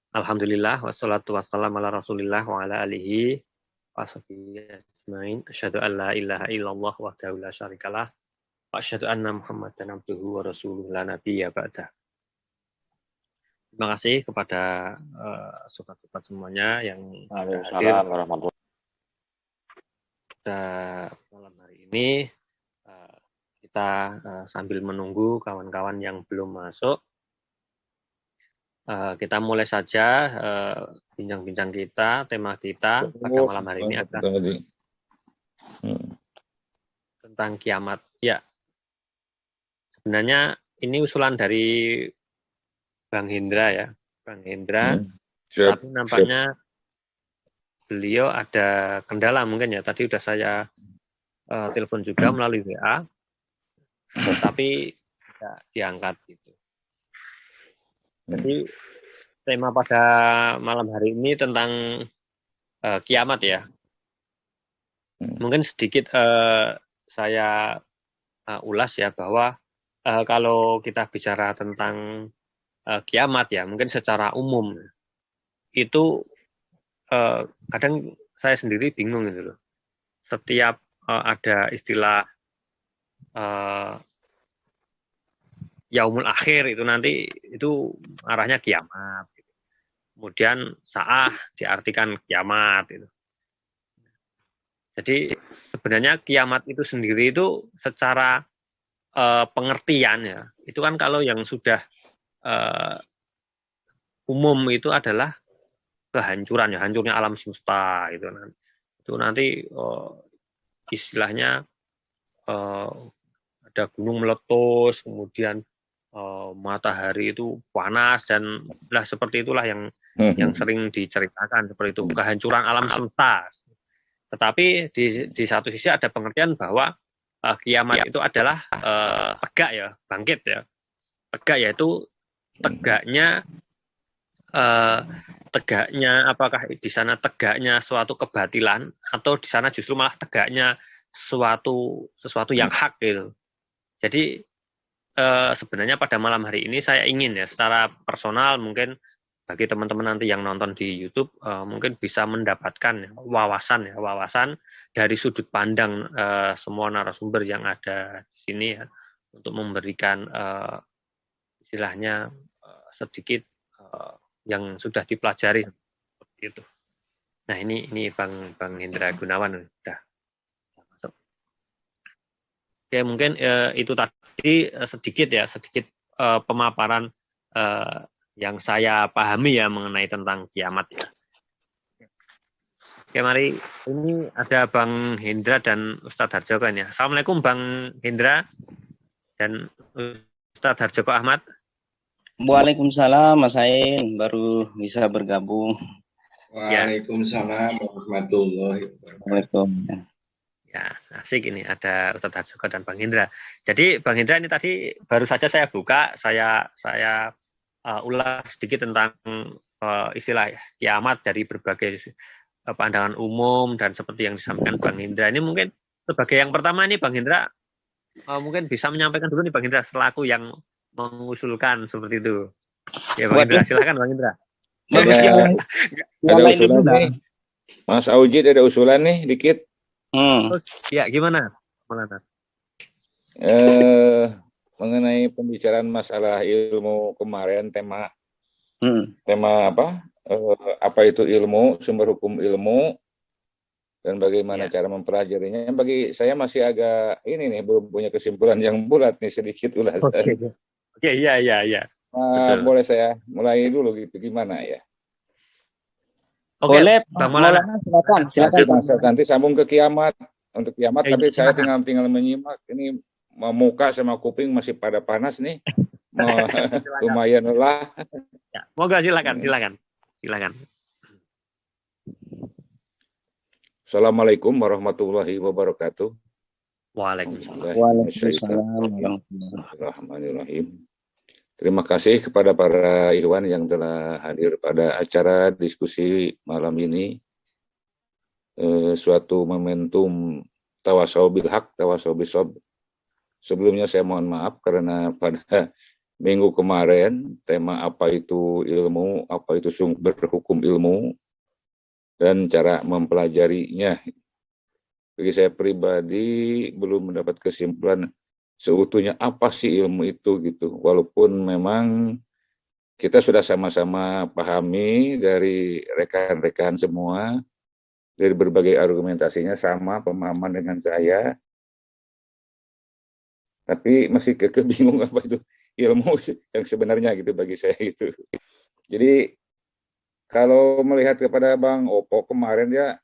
Alhamdulillah wassalatu wassalamu ala Rasulillah wa ala alihi washabihi ajmain. Asyhadu an la ilaha illallah wahdahu la syarikalah wa asyhadu anna Muhammadan abduhu wa rasuluhu la nabiyya ba'dah. Terima kasih kepada sobat-sobat semuanya yang sudah hadir Waalaikumsalam warahmatullahi pada malam hari ini. Kita sambil menunggu kawan-kawan yang belum masuk, kita mulai saja bincang-bincang kita. Tema kita pada malam hari ini adalah tentang kiamat. Ya, sebenarnya ini usulan dari Bang Hendra ya, Bang Hendra. Tapi nampaknya beliau ada kendala mungkin ya. Tadi udah saya telepon juga melalui WA, tapi tidak diangkat gitu. Jadi tema pada malam hari ini tentang kiamat ya. Mungkin sedikit saya ulas ya, bahwa kalau kita bicara tentang kiamat ya, mungkin secara umum itu kadang saya sendiri bingung gitu loh. Setiap ada istilah yaumul akhir itu nanti itu arahnya kiamat. Kemudian sa'ah diartikan kiamat itu. Jadi sebenarnya kiamat itu sendiri itu secara pengertian ya, itu kan kalau yang sudah umum itu adalah kehancuran ya, hancurnya alam semesta itu nanti istilahnya ada gunung meletus, kemudian matahari itu panas, dan lah seperti itulah yang sering diceritakan seperti itu, kehancuran alam semesta. Tetapi di satu sisi ada pengertian bahwa kiamat itu adalah tegak ya, bangkit ya. Tegak yaitu tegaknya apakah di sana tegaknya suatu kebatilan, atau di sana justru malah tegaknya sesuatu yang hak gitu. Jadi sebenarnya pada malam hari ini saya ingin ya, secara personal mungkin bagi teman-teman nanti yang nonton di YouTube mungkin bisa mendapatkan wawasan dari sudut pandang semua narasumber yang ada di sini ya, untuk memberikan istilahnya sedikit yang sudah dipelajari seperti itu. Nah ini Bang Hendra Gunawan sudah masuk. Oke, mungkin itu tadi sedikit pemaparan yang saya pahami ya mengenai tentang kiamat ya. Oke, mari, ini ada Bang Hendra dan Ustadz Harjoko ya. Assalamualaikum Bang Hendra dan Ustadz Harjoko Ahmad. Waalaikumsalam Mas Ain, baru bisa bergabung. Waalaikumsalam warahmatullahi wabarakatuh. Ya, asik ini ada Ustadz Harjoko dan Bang Hendra. Jadi Bang Hendra ini tadi baru saja saya buka, saya ulas sedikit tentang istilah kiamat dari berbagai pandangan umum dan seperti yang disampaikan Bang Hendra. Ini mungkin sebagai yang pertama ini Bang Hendra mungkin bisa menyampaikan dulu nih Bang Hendra selaku yang mengusulkan seperti itu. Ya Bang Hendra, silakan Bang Hendra. Bagus ya. Ada usulan nih. Mas Aujid ada usulan nih dikit. Ya, gimana? Mengenai pembicaraan masalah ilmu kemarin, tema apa? Apa itu ilmu, sumber hukum ilmu, dan bagaimana cara mempelajarinya. Bagi saya masih agak ini nih, belum punya kesimpulan yang bulat nih, sedikit ulasan. Oke, iya. Boleh saya mulai dulu gitu, gimana ya? Boleh, Bang Maulana, silakan. Nanti sambung ke kiamat, untuk kiamat, tapi saya tinggal menyimak. Ini muka sama kuping masih pada panas nih. Lumayan lelah. Ya, moga silakan. Assalamualaikum warahmatullahi wabarakatuh. Waalaikumsalam. Bismillahirrahmanirrahim. Terima kasih kepada para ikhwan yang telah hadir pada acara diskusi malam ini. Suatu momentum tawasau bil haq, tawasau bisob. Sebelumnya saya mohon maaf karena pada minggu kemarin, tema apa itu ilmu, apa itu sumber hukum ilmu, dan cara mempelajarinya. Bagi saya pribadi belum mendapat kesimpulan seutuhnya apa sih ilmu itu gitu. Walaupun memang kita sudah sama-sama pahami dari rekan-rekan semua, dari berbagai argumentasinya sama pemahaman dengan saya, tapi masih bingung apa itu ilmu yang sebenarnya gitu bagi saya itu. Jadi kalau melihat kepada Bang Opo kemarin ya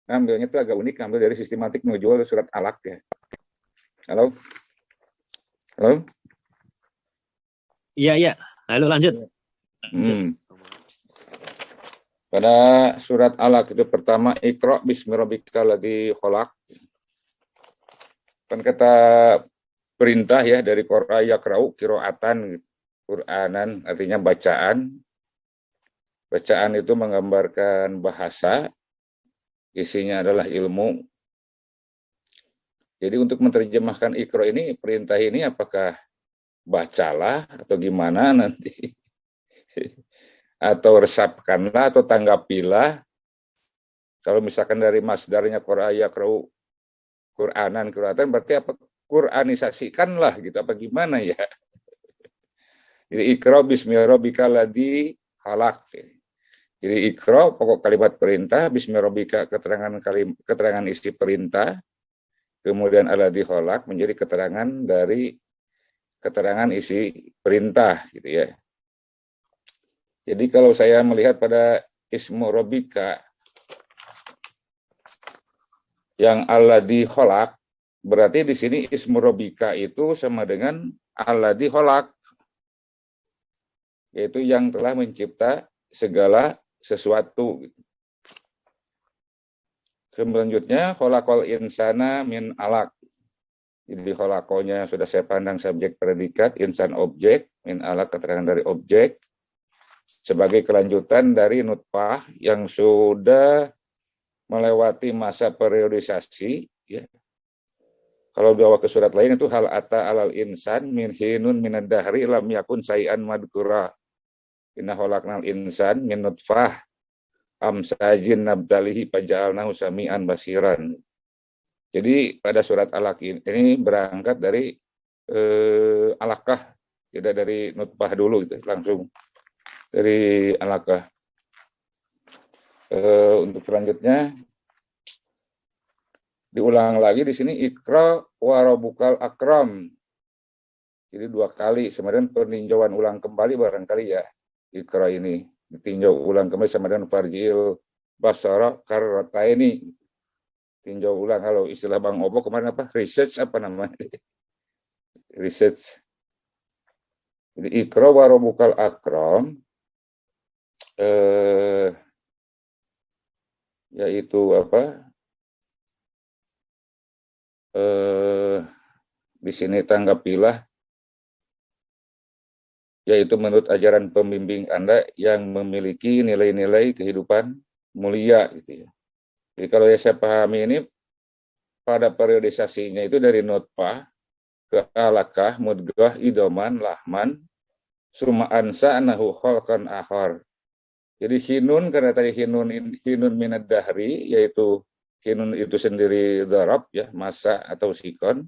ambilnya itu agak unik, ambil dari sistematik menjual surat alaq ya. Halo? Halo? Iya, iya. Halo, lanjut. Pada surat alaq itu pertama, Iqra bismi rabbikal ladzi khalaq. Kan kata perintah ya dari Qur'an yaqra'u qira'atan, Qur'anan artinya bacaan. Bacaan itu menggambarkan bahasa, isinya adalah ilmu. Jadi untuk menerjemahkan Iqra ini, perintah ini apakah bacalah atau gimana nanti? Atau resapkanlah atau tanggapilah. Kalau misalkan dari masdarnya Qur'an yaqra'u Qur'anan, Qur'atan berarti apa? Qur'anisasikanlah gitu, apa gimana ya? Jadi Iqra bismi rabbikal ladzi khalaq. Jadi Iqra pokok kalimat perintah, bismi rabbika keterangan isi perintah, kemudian alladzi khalaq menjadi keterangan dari keterangan isi perintah gitu ya. Jadi kalau saya melihat pada ismu rabbika yang alladzi khalaq, berarti di sini ismu rabbika itu sama dengan alladzi khalaq, yaitu yang telah mencipta segala sesuatu. Selanjutnya khalaqal insana min alaq. Jadi khalaqonya sudah saya pandang subjek predikat, insan objek, min alaq keterangan dari objek, sebagai kelanjutan dari nutfah yang sudah melewati masa periodisasi ya. Kalau bawa ke surat lain itu hal ata alal insan min hinun minad dahri lam yakun sayan madkura. Inna khalaqnal insan min nutfah amsajin nabtalihi faja'alnahu sami'an basiran. Jadi pada surat alaq ini berangkat dari alaqah, tidak dari nutfah dulu gitu, langsung dari alaqah. Untuk selanjutnya diulang lagi di sini Iqra wa rabbukal akram. Jadi 2 kali, kemudian peninjauan ulang kembali barangkali ya Iqra ini ditinjau ulang kembali sama dengan farjil basara karrataini. Tinjau ulang, kalau istilah Bang Opo kemarin apa? Research apa namanya? Research. Jadi Iqra wa rabbukal akram yaitu apa? Di sini tanggapilah, yaitu menurut ajaran pembimbing Anda yang memiliki nilai-nilai kehidupan mulia gitu ya. Jadi kalau yang saya pahami ini pada periodisasinya itu dari nutfah ke alaqah, mudghah, idoman, lahman, summa ansa'nahu khalqan akhar. Jadi hinun, karena tadi hinun minad dahri, yaitu hinun itu sendiri darab ya, masa atau sikon.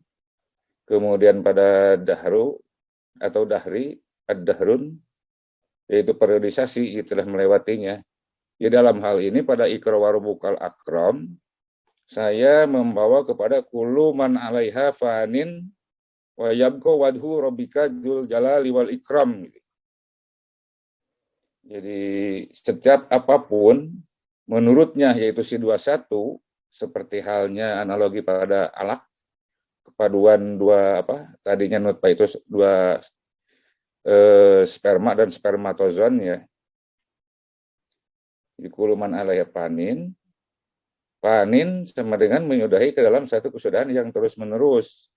Kemudian pada dahru atau dahri, ad-dahrun, yaitu periodisasi, telah melewatinya. Di dalam hal ini pada Iqra wa rabbukal akram, saya membawa kepada kullu man 'alaiha fanin wa yabqa wajhu rabbika dzul jalali wal ikram. Jadi setiap apapun menurutnya, yaitu si 21, seperti halnya analogi pada alaq, kepaduan dua apa? Tadinya nutfah itu 2 sperma dan spermatozon ya. Di kuluman alaiha panin sama dengan menyudahi ke dalam satu kesudahan yang terus menerus.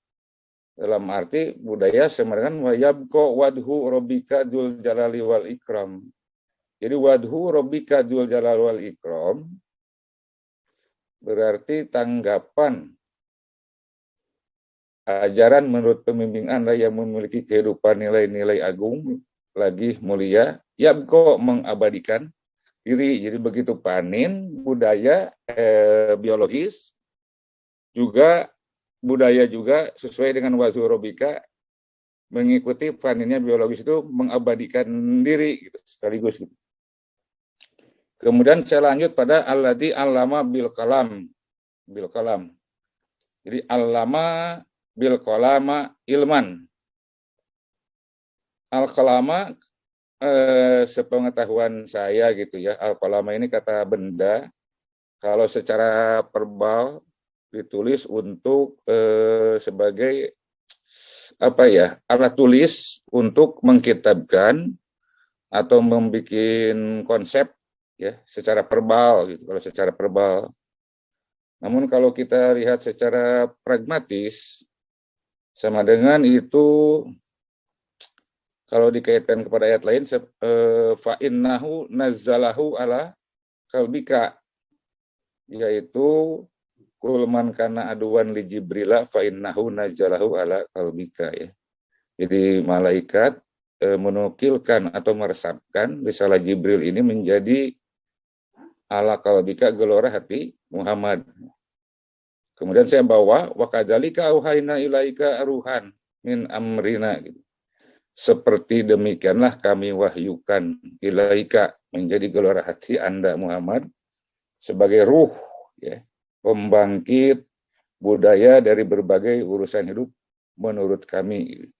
Dalam arti budaya sama dengan wayabko wadhu rabbika dzul jalali wal ikram. Jadi wadhu rabbika dzul jalali wal ikram berarti tanggapan ajaran menurut pembimbing Anda yang memiliki kehidupan nilai-nilai agung lagi mulia, yabko mengabadikan diri. Jadi begitu panin budaya biologis, juga budaya juga sesuai dengan wazurobika, mengikuti paninnya biologis itu mengabadikan diri gitu, sekaligus gitu. Kemudian saya lanjut pada alladzi allama bil kalam. Jadi allama bil kalama ilman. Al kalama sepengetahuan saya gitu ya, al kalama ini kata benda. Kalau secara verbal ditulis untuk sebagai apa ya, alat tulis untuk mengkitabkan atau membuat konsep ya secara verbal gitu, kalau secara verbal. Namun kalau kita lihat secara pragmatis, sama dengan itu kalau dikaitkan kepada ayat lain, fa innahu nazzalahu ala qalbika, yaitu kul man kana aduwan li jibrila fa innahu nazzalahu ala qalbika ya. Jadi malaikat menukilkan atau meresapkan risalah Jibril ini menjadi ala qalbika, gelora hati Muhammad. Kemudian saya bawa wa kadzalika auhayna ilaika ruhan min amrina gitu. Seperti demikianlah kami wahyukan ilaika, menjadi gelora hati Anda Muhammad sebagai ruh ya, pembangkit budaya dari berbagai urusan hidup menurut kami.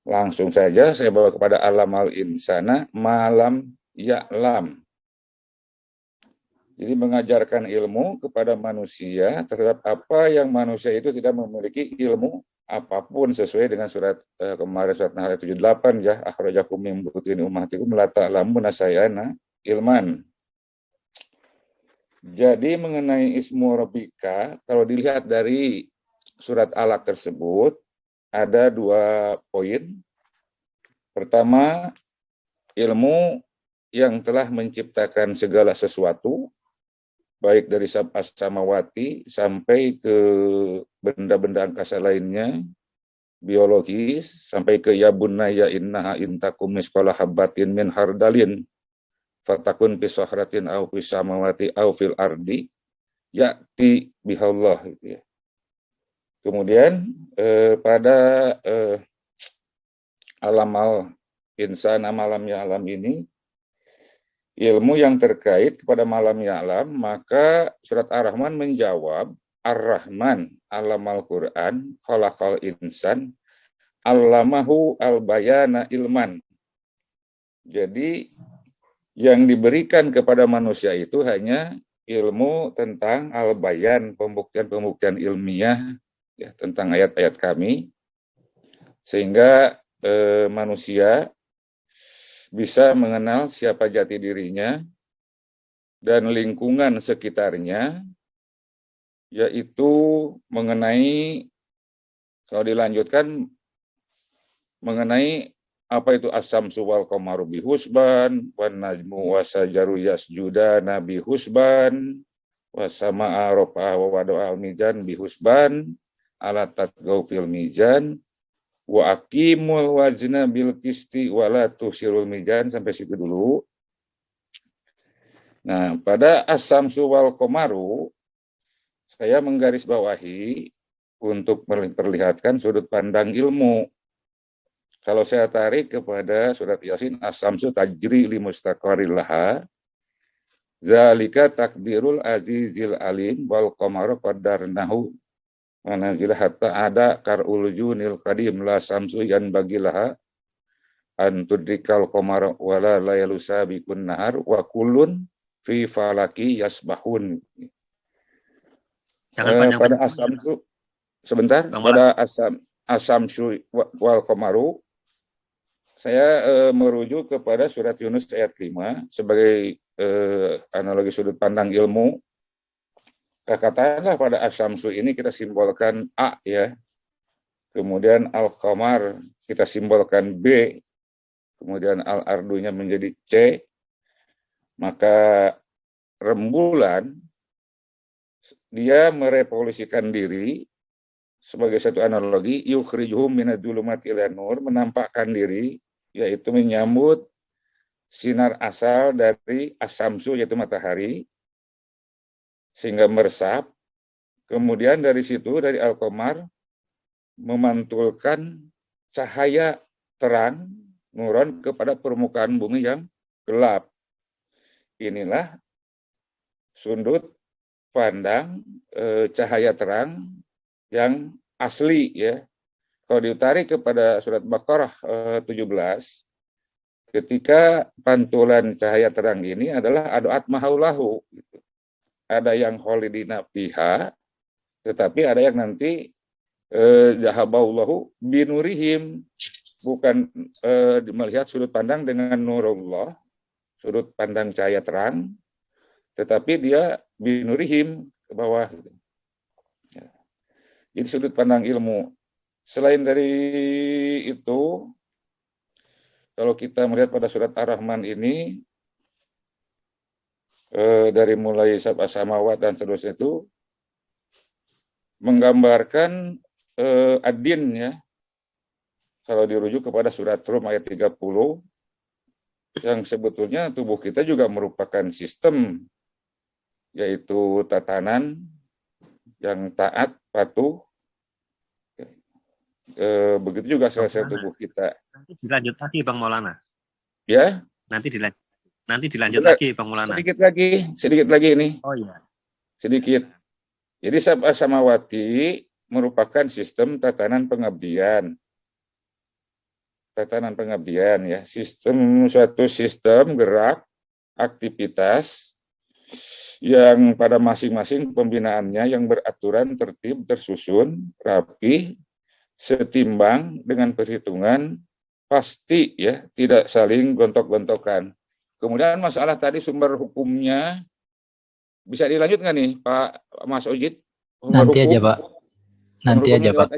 Langsung saja saya bawa kepada alamal insana malam ya'lam. Jadi mengajarkan ilmu kepada manusia terhadap apa yang manusia itu tidak memiliki ilmu apapun, sesuai dengan surat kemarin surat Nahl 78 ya, akhrajakum min butuni ummahatikum la ta'lamuna sayana ilman. Jadi mengenai ismu rabbika, kalau dilihat dari surat Alaq tersebut ada 2 poin. Pertama, ilmu yang telah menciptakan segala sesuatu, baik dari samawati sampai ke benda-benda angkasa lainnya, biologis, sampai ke ya bunayya innaha intakum misqala habatin min hardalin fatakun fi sahratin aw fi samawati aw fil ardi ya'ti bihallah gitu ya. Kemudian pada alamal insana malam ya'lam ini, ilmu yang terkait kepada malam ya'lam, maka surat Ar-Rahman menjawab, Ar-Rahman alamal Quran khalaqal insan allamahu al-bayana ilman. Jadi yang diberikan kepada manusia itu hanya ilmu tentang al-bayan, pembuktian-pembuktian ilmiah ya, tentang ayat-ayat kami, sehingga manusia bisa mengenal siapa jati dirinya dan lingkungan sekitarnya, yaitu mengenai, kalau dilanjutkan, mengenai apa itu as-samsu wal qamaru bihusban, wan najmu wasajaru yasjudana bihusban, wasama'a rafa'a wa wada'a al-mizan bihusban, ala tatgau fil mizan, wa aqimul wazna bil qisti wala tusirul mizan, sampai situ dulu. Nah, pada as-samsu wal qamaru saya menggarisbawahi untuk memperlihatkan sudut pandang ilmu. Kalau saya tarik kepada surat Yasin, as-samsu tajri li mustaqarril laha, zalika takdirul azizil alim, wal qamaru qaddarnahu manazil hatta ada karul junil qadim la samsu yan bagilaha antudrikal qamara wala layalu sabiqun nahar wa kullun fi falaki yasbahun. Pada as-samsu sebentar, pada as-samsu wal qamaru saya merujuk kepada surat Yunus ayat 5 sebagai analogi sudut pandang ilmu. Katakanlah pada as-samsu ini kita simbolkan A ya, kemudian al-qamar kita simbolkan B, kemudian al-ardunya menjadi C, maka rembulan dia merevolusikan diri sebagai satu analogi, yukhrijuhum minadz-dzulumati ilan nur, menampakkan diri, yaitu menyambut sinar asal dari as-syamsu, yaitu matahari, sehingga meresap. Kemudian dari situ, dari al-qamar, memantulkan cahaya terang, nuron, kepada permukaan bumi yang gelap. Inilah sudut pandang cahaya terang yang asli, ya. Kalau ditarik kepada surat Baqarah 17, ketika pantulan cahaya terang ini adalah adu'at mahaulahu, gitu. Ada yang kholidina fiha, tetapi ada yang nanti jahabaulahu binurihim, bukan melihat sudut pandang dengan nurullah, sudut pandang cahaya terang, tetapi dia binurihim, ke bawah. Ya. Jadi sudut pandang ilmu. Selain dari itu, kalau kita melihat pada surat Ar-Rahman ini, dari mulai sab'a samawat dan seterusnya itu, menggambarkan ad-din, ya. Kalau dirujuk kepada surat Rum ayat 30, yang sebetulnya tubuh kita juga merupakan sistem, yaitu tatanan yang taat, patuh. Begitu juga sel-sel tubuh kita. Nanti dilanjut lagi Bang Maulana. Ya. Nanti dilanjut lagi Bang Maulana. Sedikit lagi ini. Oh iya. Sedikit. Jadi sab'a samawati merupakan sistem tatanan pengabdian. Tatanan pengabdian, ya. Suatu sistem gerak, aktivitas yang pada masing-masing pembinaannya yang beraturan, tertib, tersusun, rapi, setimbang, dengan perhitungan pasti, ya, tidak saling gontok-gontokan. Kemudian masalah tadi sumber hukumnya bisa dilanjut nggak nih Pak Mas Ojid? Nanti aja Pak. Nanti aja Pak.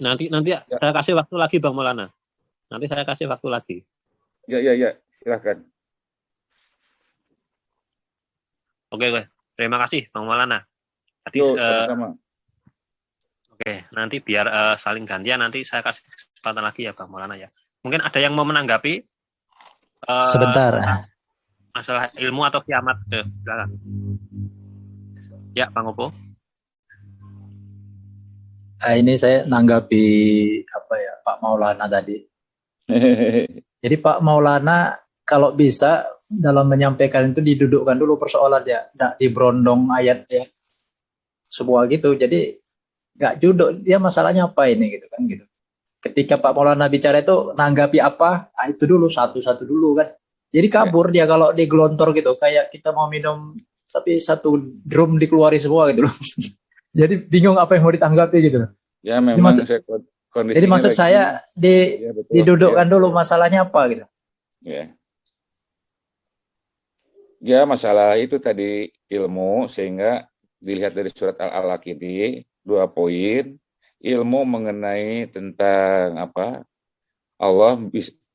Nanti ya. Saya kasih waktu lagi Bang Maulana. Nanti saya kasih waktu lagi. Ya, silakan. Oke. Terima kasih Bang Maulana. Tadi sama-sama. Oke, nanti biar saling gantian, nanti saya kasih kesempatan lagi ya Bang Maulana, ya. Mungkin ada yang mau menanggapi sebentar. Masalah ilmu atau kiamat. Silakan. Ya, Bang Opo. Ini saya nanggapi Pak Maulana tadi. Jadi Pak Maulana kalau bisa dalam menyampaikan itu didudukkan dulu persoalannya, tidak diberondong ayat-ayat semua gitu. Jadi nggak judul dia masalahnya apa ini gitu kan gitu. Ketika Pak Maulana bicara itu nanggapi apa, itu dulu satu-satu dulu kan. Jadi kabur dia kalau digelontor gitu, kayak kita mau minum tapi satu drum dikeluari semua gitu loh. Jadi bingung apa yang mau ditanggapi gitu. Ya memang jadi maksud saya didudukkan dulu masalahnya apa gitu. Ya masalah itu tadi ilmu, sehingga dilihat dari surat Al-Alaq ini 2 poin. Ilmu mengenai tentang Allah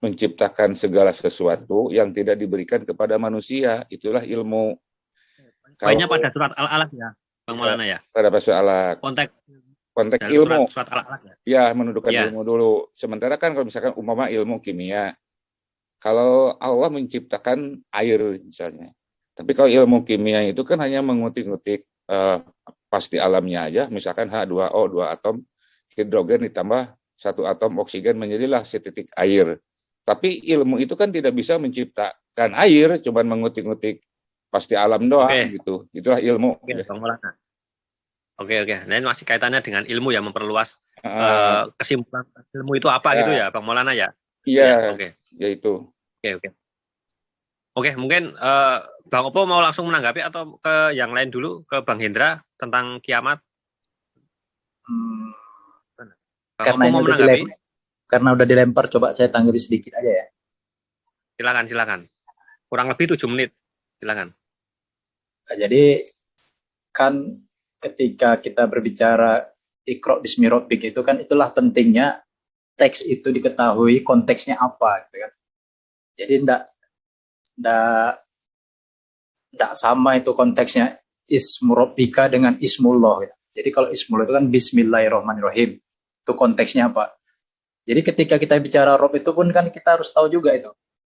menciptakan segala sesuatu yang tidak diberikan kepada manusia, itulah ilmu. Poinnya pada surat Al-Alaq ya, Bang Maulana ya. Pada surat Al-Alaq. Konteks ilmu. Surat Al-Alaq ya. Ya, menundukkan ilmu dulu. Sementara kan kalau misalkan umpama ilmu kimia, kalau Allah menciptakan air misalnya. Tapi kalau ilmu kimia itu kan hanya mengutik-ngutik pasti alamnya aja, misalkan H2O, 2 atom hidrogen ditambah 1 atom oksigen menjadilah setitik air. Tapi ilmu itu kan tidak bisa menciptakan air, cuman mengutik-ngutik pasti alam doang gitu. Itulah ilmu. Bang Maulana. Oke. Nah, ini masih kaitannya dengan ilmu ya, memperluas kesimpulan ilmu itu apa gitu ya, Bang Maulana ya? Iya. Ya itu. Oke, mungkin Bang Opo mau langsung menanggapi atau ke yang lain dulu, ke Bang Hendra tentang kiamat? Karena udah dilempar, coba saya tanggapi sedikit aja ya. Silakan. Kurang lebih 7 menit. Silakan. Nah, jadi kan ketika kita berbicara Iqra bismi rabbik itu kan itulah pentingnya teks itu diketahui konteksnya apa gitu kan. Jadi enggak sama itu konteksnya ismu rabbika dengan ismullah gitu. Jadi kalau ismullah itu kan Bismillahirrahmanirrahim. Itu konteksnya apa? Jadi ketika kita bicara Rob itu pun kan kita harus tahu juga itu.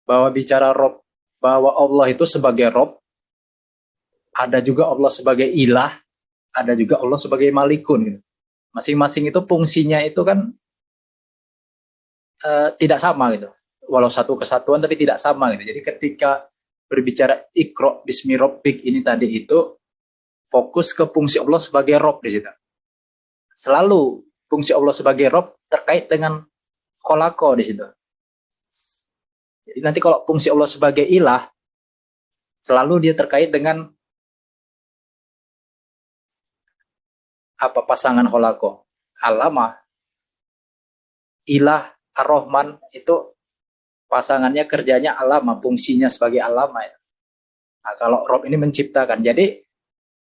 Bahwa bicara Rob, bahwa Allah itu sebagai Rob, ada juga Allah sebagai ilah, ada juga Allah sebagai malikun. Gitu. Masing-masing itu fungsinya itu kan tidak sama gitu. Walau satu kesatuan tapi tidak sama gitu. Jadi ketika berbicara Iqra bismi rabbik ini tadi itu fokus ke fungsi Allah sebagai Rob di situ. Selalu fungsi Allah sebagai Rob terkait dengan khalaqa di situ. Jadi nanti kalau fungsi Allah sebagai ilah selalu dia terkait dengan apa pasangan khalaqa. Alama ilah Ar-Rahman itu pasangannya kerjanya alama, fungsinya sebagai alama. Nah, kalau Rob ini menciptakan. Jadi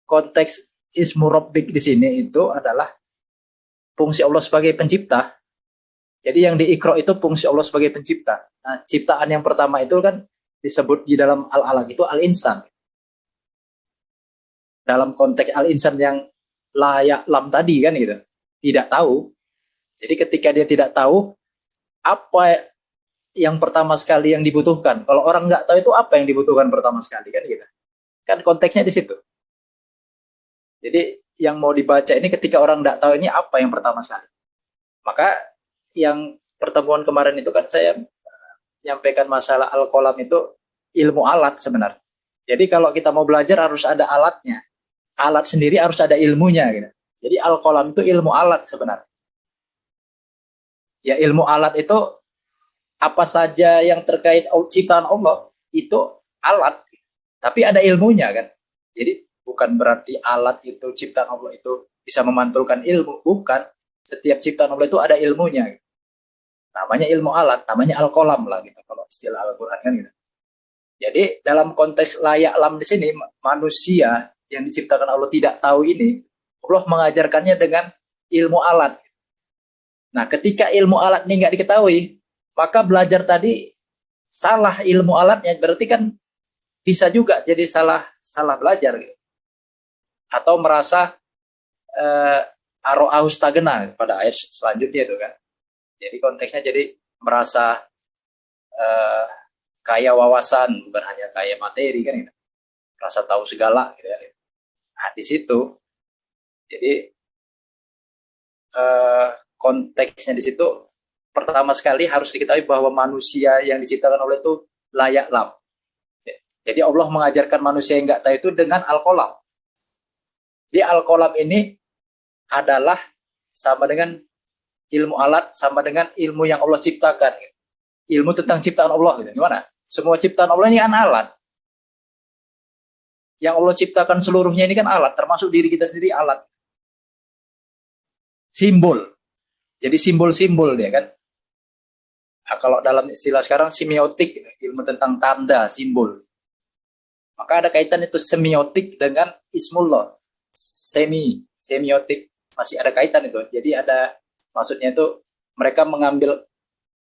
konteks ismu Rabbik di sini itu adalah fungsi Allah sebagai pencipta. Jadi yang di Iqra itu fungsi Allah sebagai pencipta. Nah, ciptaan yang pertama itu kan disebut di dalam Al-Alaq itu Al-Insan. Dalam konteks Al-Insan yang layak lam tadi kan gitu. Tidak tahu. Jadi ketika dia tidak tahu apa yang pertama sekali yang dibutuhkan. Kalau orang nggak tahu itu apa yang dibutuhkan pertama sekali kan gitu. Kan konteksnya di situ. Jadi yang mau dibaca ini ketika orang nggak tahu ini apa yang pertama sekali. Maka yang pertemuan kemarin itu kan saya menyampaikan masalah al-qalam itu ilmu alat sebenarnya. Jadi kalau kita mau belajar harus ada alatnya. Alat sendiri harus ada ilmunya gitu. Jadi al-qalam itu ilmu alat sebenarnya. Ya ilmu alat itu apa saja yang terkait ciptaan Allah itu alat. Tapi ada ilmunya kan. Jadi bukan berarti alat itu ciptaan Allah itu bisa memantulkan ilmu. Bukan. Setiap ciptaan Allah itu ada ilmunya. Namanya ilmu alat, namanya al-qalam lah gitu kalau istilah Al-Qur'an kan gitu. Jadi dalam konteks layak lam di sini manusia yang diciptakan Allah tidak tahu ini, Allah mengajarkannya dengan ilmu alat. Nah, ketika ilmu alat ini nggak diketahui, maka belajar tadi salah ilmu alatnya, berarti kan bisa juga jadi salah belajar gitu. Atau merasa aro'ahus tagena pada ayat selanjutnya itu kan. Jadi konteksnya jadi merasa kaya wawasan, bukan hanya kaya materi kan gitu. Merasa tahu segala gitu ya. Nah, di situ jadi konteksnya di situ pertama sekali harus diketahui bahwa manusia yang diciptakan oleh itu layak lam. Jadi Allah mengajarkan manusia yang nggak tahu itu dengan al-qalam. Di al-qalam ini adalah sama dengan ilmu alat, sama dengan ilmu yang Allah ciptakan. Gitu. Ilmu tentang ciptaan Allah. Gitu. Gimana? Semua ciptaan Allah ini kan alat. Yang Allah ciptakan seluruhnya ini kan alat, termasuk diri kita sendiri alat. Simbol. Jadi simbol-simbol dia kan. Nah, kalau dalam istilah sekarang semiotik, ilmu tentang tanda, simbol. Maka ada kaitan itu semiotik dengan ismullah. Semiotik. Masih ada kaitan itu. Jadi ada, maksudnya itu mereka mengambil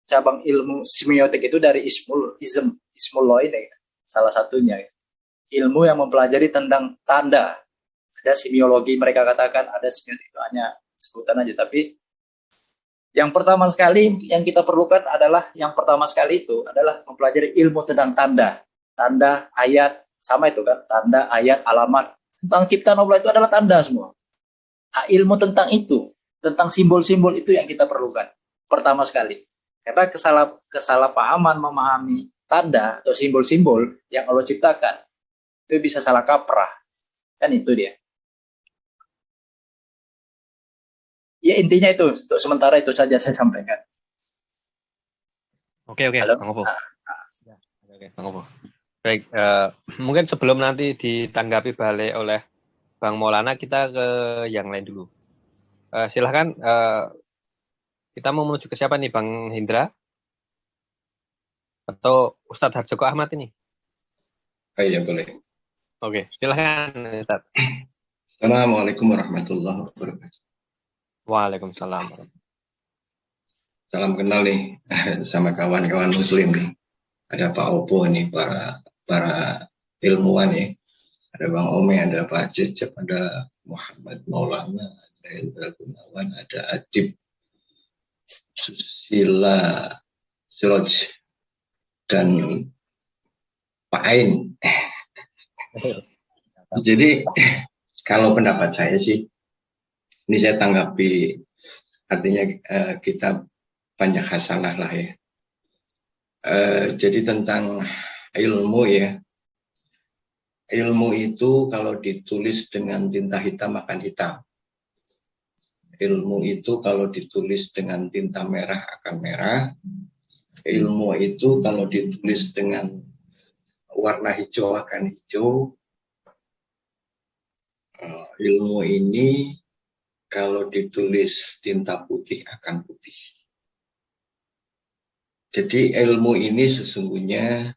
cabang ilmu semiotik itu dari ismullah ini. Salah satunya. Ilmu yang mempelajari tentang tanda. Ada semiologi mereka katakan, ada semiotik itu hanya sebutan aja. Tapi yang pertama sekali yang kita perlukan adalah, yang pertama sekali itu adalah mempelajari ilmu tentang tanda. Tanda, ayat, sama itu kan. Tanda, ayat, alamat. Tentang ciptaan Allah itu adalah tanda semua. Nah, ilmu tentang itu, tentang simbol-simbol itu yang kita perlukan. Pertama sekali. Karena kesalahpahaman memahami tanda atau simbol-simbol yang Allah ciptakan, itu bisa salah kaprah. Kan itu dia. Ya intinya itu, untuk sementara itu saja saya sampaikan. Oke, Bang Opo. Oke, Bang Opo. Baik, mungkin sebelum nanti ditanggapi balik oleh Bang Maulana, kita ke yang lain dulu. Silahkan, kita mau menuju ke siapa nih, Bang Hendra? Atau Ustadz Harjoko Ahmad ini? Oh iya, boleh. Oke, silahkan Ustadz. Assalamualaikum warahmatullahi wabarakatuh. Waalaikumsalam. Salam kenal nih sama kawan-kawan muslim nih. Ada Pak Opo nih, para ilmuwan ya. ada Bang Ome, ada Pak Cecep, ada Muhammad Maulana, ada Indra Gunawan, ada Adib, Susila Siroj, dan Pak Ain. Jadi kalau pendapat saya sih, ini saya tanggapi, artinya kita banyak hasanah lah ya. Jadi tentang ilmu ya, ilmu itu kalau ditulis dengan tinta hitam akan hitam. Ilmu itu kalau ditulis dengan tinta merah akan merah. Ilmu itu kalau ditulis dengan warna hijau akan hijau. Ilmu ini kalau ditulis tinta putih akan putih. Jadi ilmu ini sesungguhnya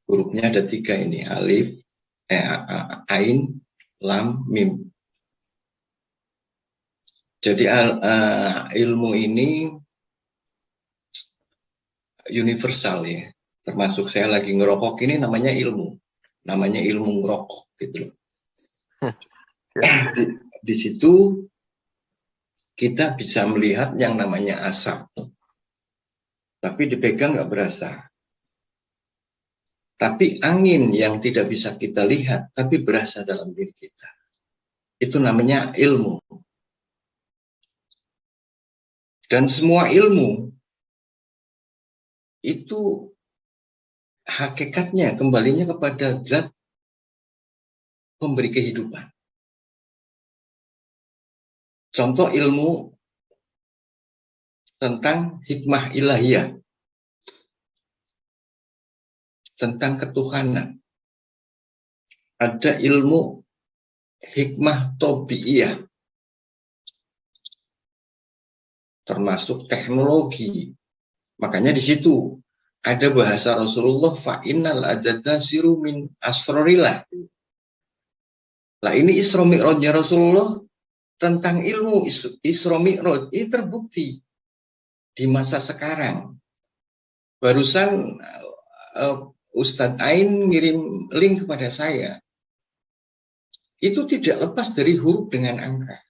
hurufnya ada 3 ini, alif, ain, lam, mim. Jadi ilmu ini universal ya. Termasuk saya lagi ngerokok ini namanya ilmu ngerokok gitu loh. Di situ kita bisa melihat yang namanya asap, tapi dipegang nggak berasa. Tapi angin yang tidak bisa kita lihat, tapi berasa dalam diri kita. Itu namanya ilmu. Dan semua ilmu itu hakikatnya kembalinya kepada zat pemberi kehidupan. Contoh ilmu tentang hikmah ilahiyah, tentang ketuhanan. Ada ilmu hikmah tabiiyah, termasuk teknologi. Makanya di situ ada bahasa Rasulullah, fa'innal adada siru min asrorillah. Lah ini Isra Mi'rajnya Rasulullah tentang ilmu Isra Mi'raj ini terbukti di masa sekarang. Barusan Ustadz Ain ngirim link kepada saya. Itu tidak lepas dari huruf dengan angka.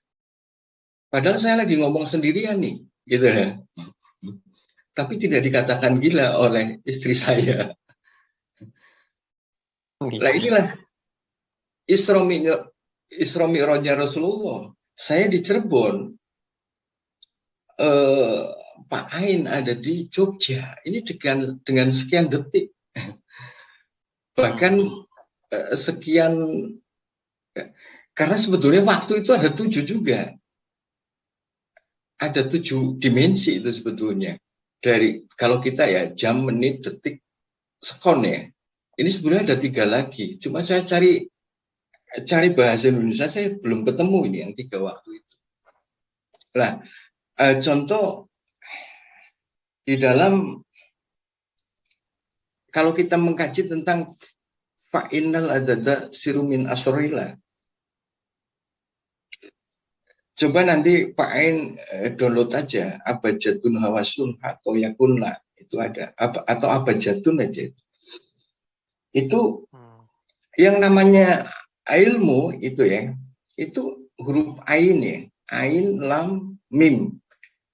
Padahal saya lagi ngomong sendirian nih, gitu ya. Tapi tidak dikatakan gila oleh istri saya. Nah inilah Isra Mi'rajnya Rasulullah. Saya di Cirebon, Pak Ain ada di Jogja. Ini dengan sekian detik, bahkan sekian, karena sebetulnya waktu itu ada 7 juga. Ada 7 dimensi itu sebetulnya. Dari kalau kita ya jam, menit, detik, sekon ya. Ini sebenarnya ada 3 lagi. Cuma saya cari bahasa Indonesia, saya belum ketemu ini yang 3 waktu itu. Nah, contoh di dalam, kalau kita mengkaji tentang fa'innal adada sirumin asrorillah. Coba nanti Pak Ain download aja abjadun hawasun atau yakunla, itu ada, atau abjadun aja itu yang namanya ilmu itu ya, itu huruf ain ya, ain, lam, mim.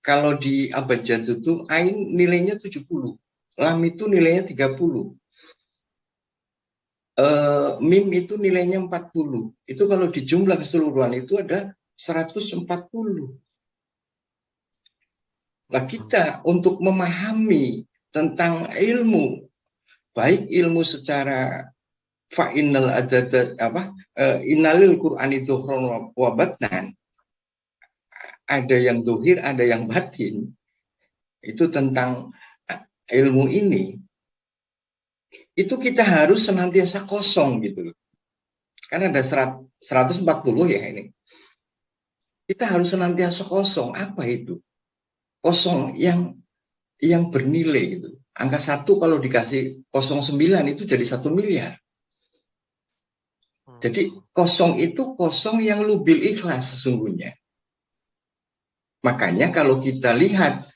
Kalau di abjad itu ain nilainya 70, lam itu nilainya 30, mim itu nilainya 40. Itu kalau dijumlah keseluruhan itu ada 140. Nah kita untuk memahami tentang ilmu, baik ilmu secara fa'innal adada innalil Qur'an itu wa batnan, ada yang zuhir, ada yang batin. Itu tentang ilmu ini. Itu kita harus senantiasa kosong gitu loh. Kan ada 140 ya ini. Kita harus senantiasa kosong. Apa itu? Kosong yang bernilai gitu. Angka 1 kalau dikasih 09 itu jadi 1 miliar. Jadi kosong itu kosong yang lubil ikhlas sesungguhnya. Makanya kalau kita lihat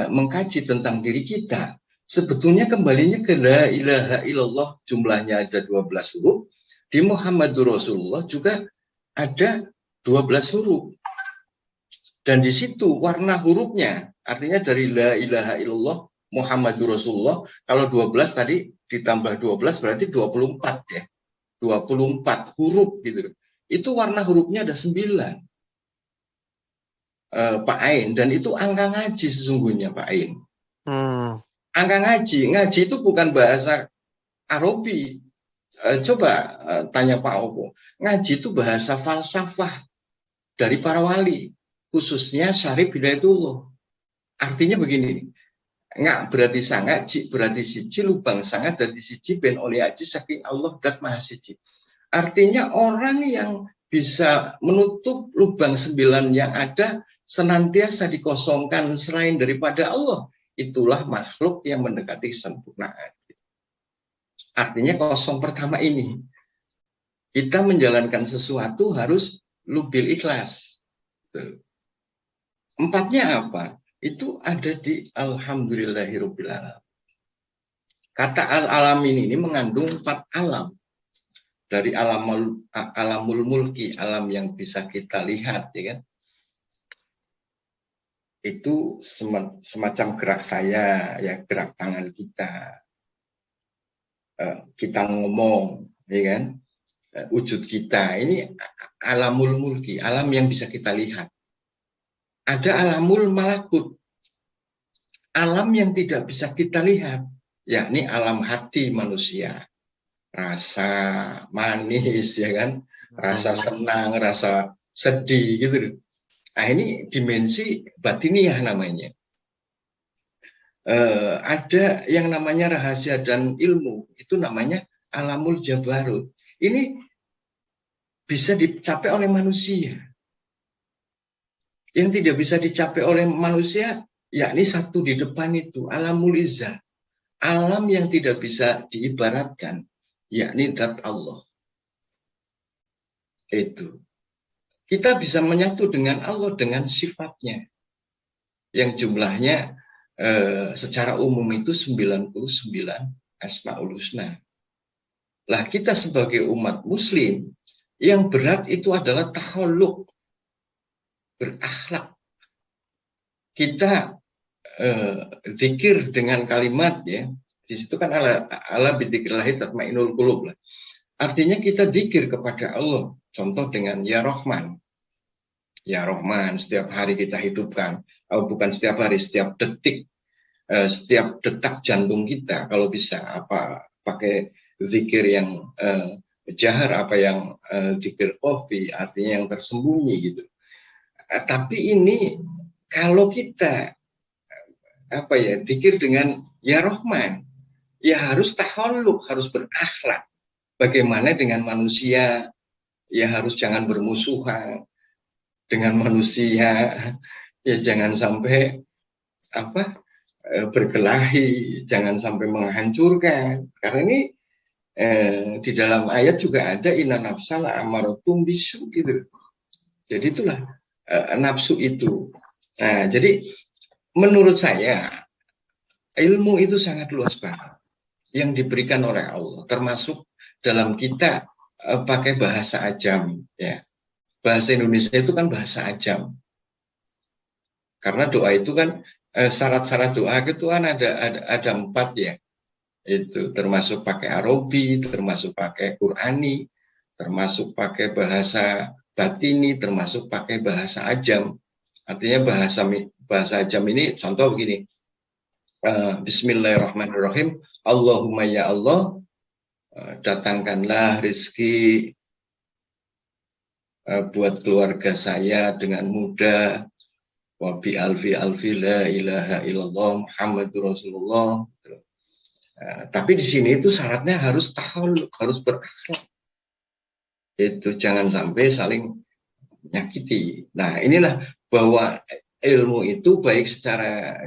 mengkaji tentang diri kita, sebetulnya kembalinya ke la ilaha illallah, jumlahnya ada 12 huruf. Di Muhammadur Rasulullah juga ada 12 huruf. Dan di situ warna hurufnya, artinya dari la ilaha illallah Muhammadur Rasulullah, kalau 12 tadi ditambah 12 berarti 24 ya. 24 huruf gitu. Itu warna hurufnya ada 9. Pak Ain, dan itu angka ngaji sesungguhnya Pak Ain. Angka ngaji itu bukan bahasa Arabi. Coba tanya Pak Opo. Ngaji itu bahasa falsafah dari para wali, khususnya Syarif Hidayatullah. Artinya begini, nggak berarti sangat, cik berarti siji, lubang sangat dari siji ben oleh aji saking Allah dat maha siji. Artinya orang yang bisa menutup lubang 9 yang ada senantiasa dikosongkan selain daripada Allah, itulah makhluk yang mendekati kesempurnaan. Artinya kosong pertama ini, kita menjalankan sesuatu harus lubil ikhlas. Empatnya apa? Itu ada di Alhamdulillahirabbil alamin. Kata al-alamin ini mengandung 4 alam. Dari alamul mulki, alam yang bisa kita lihat, ya kan? Itu semacam gerak saya, ya gerak tangan kita. Kita ngomong, ya kan? Wujud kita ini alamul mulki, alam yang bisa kita lihat. Ada alamul malakut, alam yang tidak bisa kita lihat, yakni alam hati manusia. Rasa manis, ya kan? Rasa senang, rasa sedih, gitu. Nah, ini dimensi batiniah namanya. Ada yang namanya rahasia dan ilmu, itu namanya alamul jabarut. Ini bisa dicapai oleh manusia. Yang tidak bisa dicapai oleh manusia, yakni satu di depan itu, alamul izzah. Alam yang tidak bisa diibaratkan, yakni zat Allah. Itu. Kita bisa menyatu dengan Allah dengan sifatnya. Yang jumlahnya secara umum itu 99 Asmaul Husna. Lah kita sebagai umat muslim, yang berat itu adalah takhalluk, berakhlak. Kita zikir dengan kalimat, ya. Di situ kan ala bidzikrillahi tatmainnul qulub. Artinya kita zikir kepada Allah. Contoh dengan ya Rahman. Ya Rahman, setiap hari kita hidupkan. Bukan setiap hari, setiap detik. Setiap detak jantung kita. Kalau bisa, apa pakai zikir yang jahar, apa yang zikir khafi, artinya yang tersembunyi gitu. Tapi ini kalau kita zikir dengan ya Rahman, ya harus takhalluk, harus berakhlak. Bagaimana dengan manusia, ya harus jangan bermusuhan dengan manusia, ya jangan sampai berkelahi, jangan sampai menghancurkan. Karena ini di dalam ayat juga ada inna nafsal amaratum bisu gitu. Jadi itulah nafsu itu. Nah, jadi menurut saya ilmu itu sangat luas banget yang diberikan oleh Allah, termasuk dalam kita pakai bahasa ajam, ya. Bahasa Indonesia itu kan bahasa ajam. Karena doa itu kan syarat-syarat doa itu kan ada 4 ya. Itu termasuk pakai Arabi, termasuk pakai Qurani, termasuk pakai bahasa batini, termasuk pakai bahasa ajam. Artinya bahasa ajam ini contoh begini. Bismillahirrahmanirrahim. Allahumma ya Allah, datangkanlah rezeki buat keluarga saya dengan mudah. Wa bi alfi la ilaha illallah Muhammadur Rasulullah. Tapi di sini itu syaratnya harus takhalluk, harus berakhlak. Itu jangan sampai saling menyakiti. Nah, inilah bahwa ilmu itu baik secara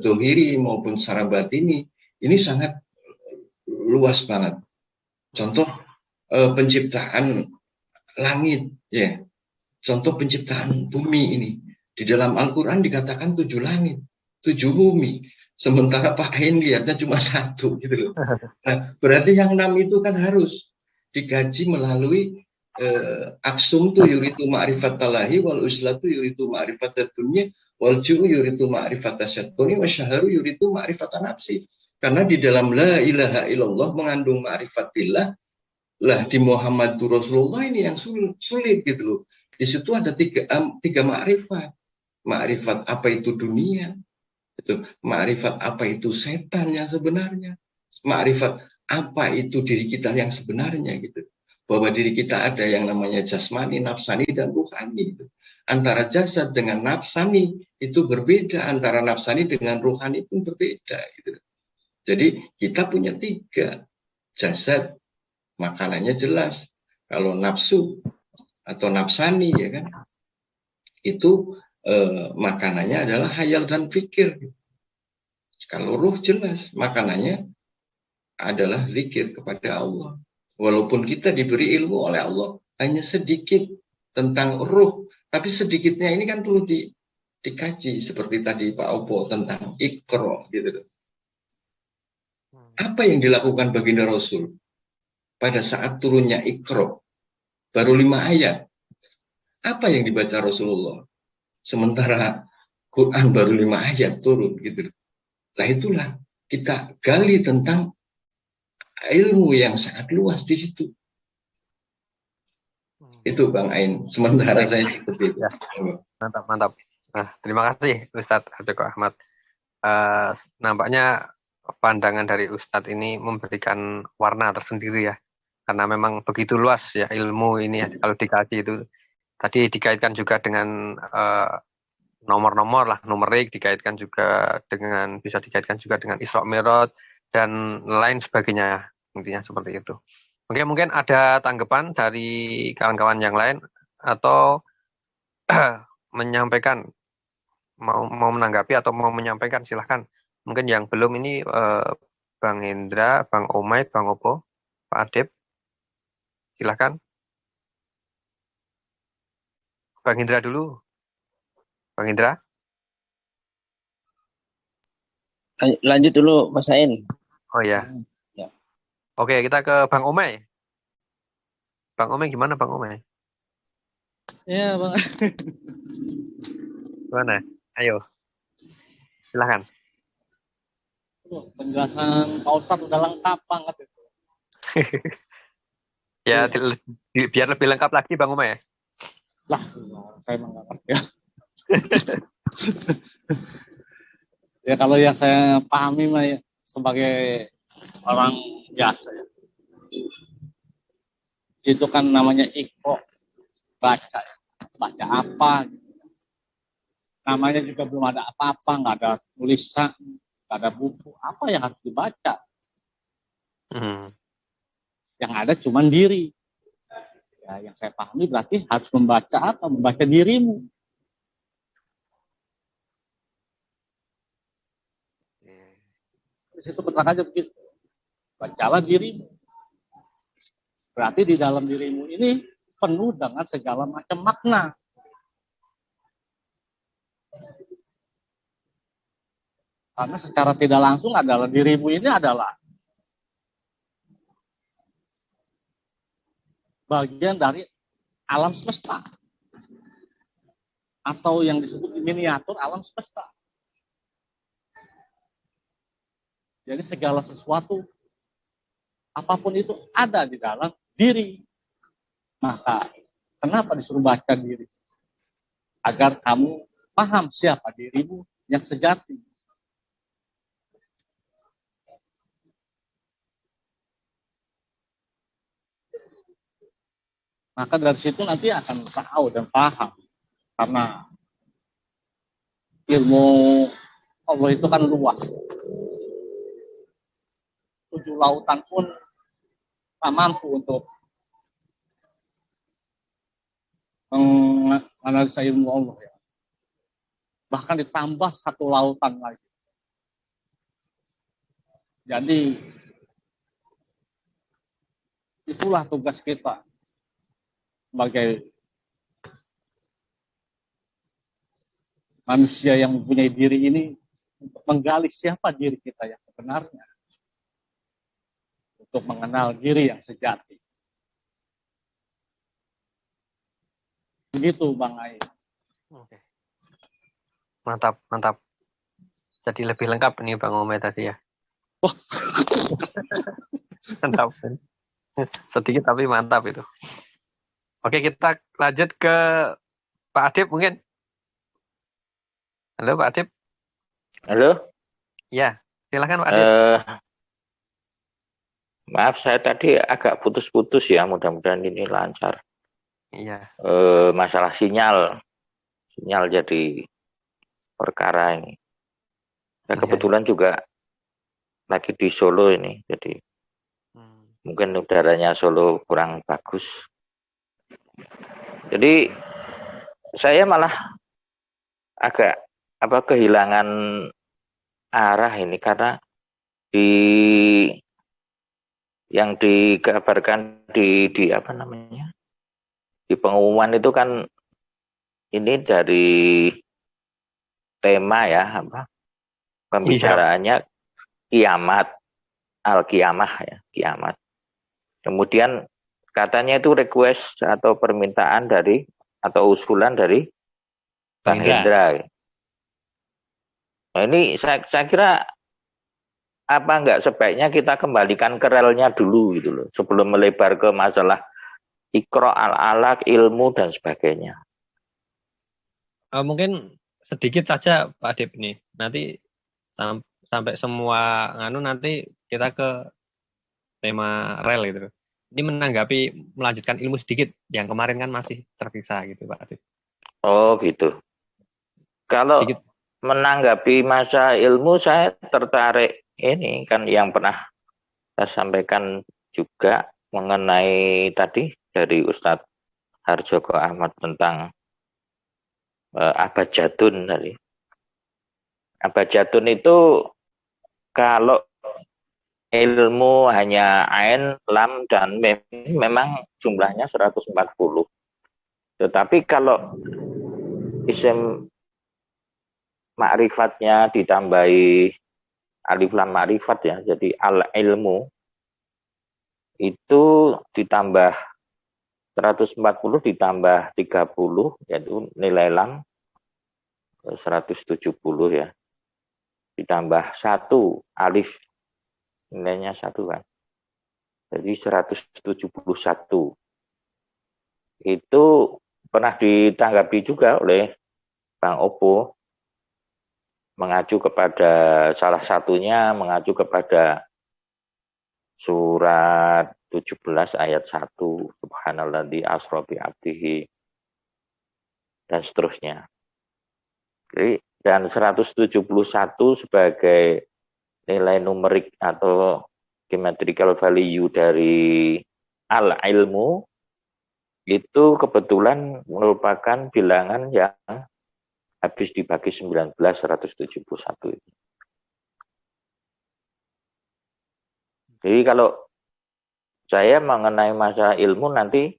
dohiri maupun secara batini ini sangat luas banget. Contoh penciptaan langit, ya. Contoh penciptaan bumi ini. Di dalam Al-Quran dikatakan 7 langit, 7 bumi. Sementara Pak Ain lihatnya cuma 1 gitu loh. Nah, berarti yang 6 itu kan harus dikaji melalui aksum tuh yuritu ma'rifat talahi, wal uslatu yuritu ma'rifat dunya, wal ju'u yuritu ma'rifat tasyatuni, wa syaharu yuritu ma'rifat nafsi. Karena di dalam la ilaha illallah mengandung ma'rifatillah, lah di Muhammadur Rasulullah ini yang sulit gitu loh. Di situ ada tiga ma'rifat. Ma'rifat apa itu dunia, itu ma'rifat apa itu setan yang sebenarnya, ma'rifat apa itu diri kita yang sebenarnya gitu. Bahwa diri kita ada yang namanya jasmani, nafsani, dan ruhani. Gitu. Antara jasad dengan nafsani itu berbeda, antara nafsani dengan ruhani pun berbeda. Gitu. Jadi kita punya 3. Jasad, makanannya jelas. Kalau nafsu atau nafsani ya kan, itu makanannya adalah hayal dan pikir. Kalau ruh jelas, makanannya adalah zikir kepada Allah. Walaupun kita diberi ilmu oleh Allah hanya sedikit tentang ruh, tapi sedikitnya ini kan perlu dikaji seperti tadi Pak Opo tentang Iqra gitu. Apa yang dilakukan baginda Rasul pada saat turunnya Iqra? Baru 5 ayat. Apa yang dibaca Rasulullah? Sementara Quran baru 5 ayat turun gitu. Nah itulah kita gali tentang ilmu yang sangat luas di situ. Itu Bang Ain. Sementara saya seperti itu. Ya, mantap. Nah, terima kasih Ustadz Joko Ahmad. Nampaknya pandangan dari Ustadz ini memberikan warna tersendiri ya. Karena memang begitu luas ya ilmu ini ya. Kalau dikaji itu tadi dikaitkan juga dengan nomor-nomor lah, numerik, dikaitkan juga dengan, bisa dikaitkan juga dengan Isra Mi'raj dan lain sebagainya. Intinya seperti itu. Oke, mungkin ada tanggapan dari kawan-kawan yang lain atau menyampaikan, mau menanggapi atau mau menyampaikan, silahkan. Mungkin yang belum ini Bang Hendra, Bang Omay, Bang Opo, Pak Adep, silahkan. Bang Hendra dulu. Bang Hendra. Lanjut dulu Mas Ain. Oh ya. Oke, kita ke Bang Omay. Bang Omay gimana Bang Omay? Ya Bang. Gimana? Ayo. Silahkan. Penjelasan Pak Ustadz udah lengkap banget itu. Ya, biar lebih lengkap lagi Bang Omay. Lah, saya emang nggak ngerti ya. Ya kalau yang saya pahami mah ya, sebagai orang biasa ya. Itu kan namanya Iqra, baca ya. Baca apa? Namanya juga belum ada apa-apa, nggak ada tulisan, nggak ada buku. Apa yang harus dibaca? Yang ada cuma diri. Ya, yang saya pahami berarti harus membaca apa? Membaca dirimu. Di situ petak aja begitu. Bacalah dirimu. Berarti di dalam dirimu ini penuh dengan segala macam makna. Karena secara tidak langsung adalah dirimu ini adalah bagian dari alam semesta. Atau yang disebut miniatur alam semesta. Jadi segala sesuatu, apapun itu ada di dalam diri. Maka kenapa disuruh baca diri? Agar kamu paham siapa dirimu yang sejati. Maka dari situ nanti akan tahu dan paham. Karena ilmu Allah itu kan luas. 7 lautan pun tak mampu untuk menganalisa ilmu Allah ya. Bahkan ditambah 1 lautan lagi. Jadi itulah tugas kita sebagai manusia yang mempunyai diri ini, untuk menggali siapa diri kita yang sebenarnya, untuk mengenal diri yang sejati. Begitu Bang Ai. Oke. Mantap, mantap. Jadi lebih lengkap nih Bang Ome tadi ya. Wah. Mantap. Sedikit tapi mantap itu. Oke, kita lanjut ke Pak Adib mungkin. Halo Pak Adib. Halo? Ya, silakan Pak Adib. Maaf, saya tadi agak putus-putus ya, mudah-mudahan ini lancar. Iya. Masalah sinyal jadi perkara ini. Saya kebetulan juga lagi di Solo ini, jadi mungkin udaranya Solo kurang bagus. Jadi saya malah agak kehilangan arah ini karena yang dikabarkan di apa namanya, di pengumuman itu kan ini dari tema ya, pembicaraannya kiamat, al-kiamah ya, kiamat. Kemudian katanya itu request atau permintaan dari atau usulan dari Bang Hendra. Nah, ini saya kira apa enggak sebaiknya kita kembalikan ke relnya dulu gitu loh, sebelum melebar ke masalah Iqra al-alaq, ilmu dan sebagainya. Mungkin sedikit saja Pak Adib nih. Nanti sampai semua nanti kita ke tema rel gitu. Ini menanggapi melanjutkan ilmu sedikit yang kemarin kan masih terpisah gitu Pak Adib. Oh gitu. Kalau sedikit menanggapi masa ilmu, saya tertarik ini kan yang pernah saya sampaikan juga mengenai tadi dari Ustadz Harjoko Ahmad tentang abjadun tadi. Abjadun itu kalau ilmu hanya ain, lam, dan mim memang jumlahnya 140. Tetapi kalau isim ma'rifatnya ditambahi alif lam ma'rifat ya, jadi al-ilmu itu ditambah 140 ditambah 30 yaitu nilai lam 170 ya. Ditambah 1 alif nilainya 1 kan. Jadi 171. Itu pernah ditanggapi juga oleh Bang Oppo, mengacu kepada salah satunya mengacu kepada surat 17 ayat 1 subhanalladzi asra bi abdihi dan seterusnya. Jadi, dan 171 sebagai nilai numerik atau geometrical value dari al-ilmu itu kebetulan merupakan bilangan yang habis dibagi 19, 171 itu. Jadi kalau saya mengenai masa ilmu nanti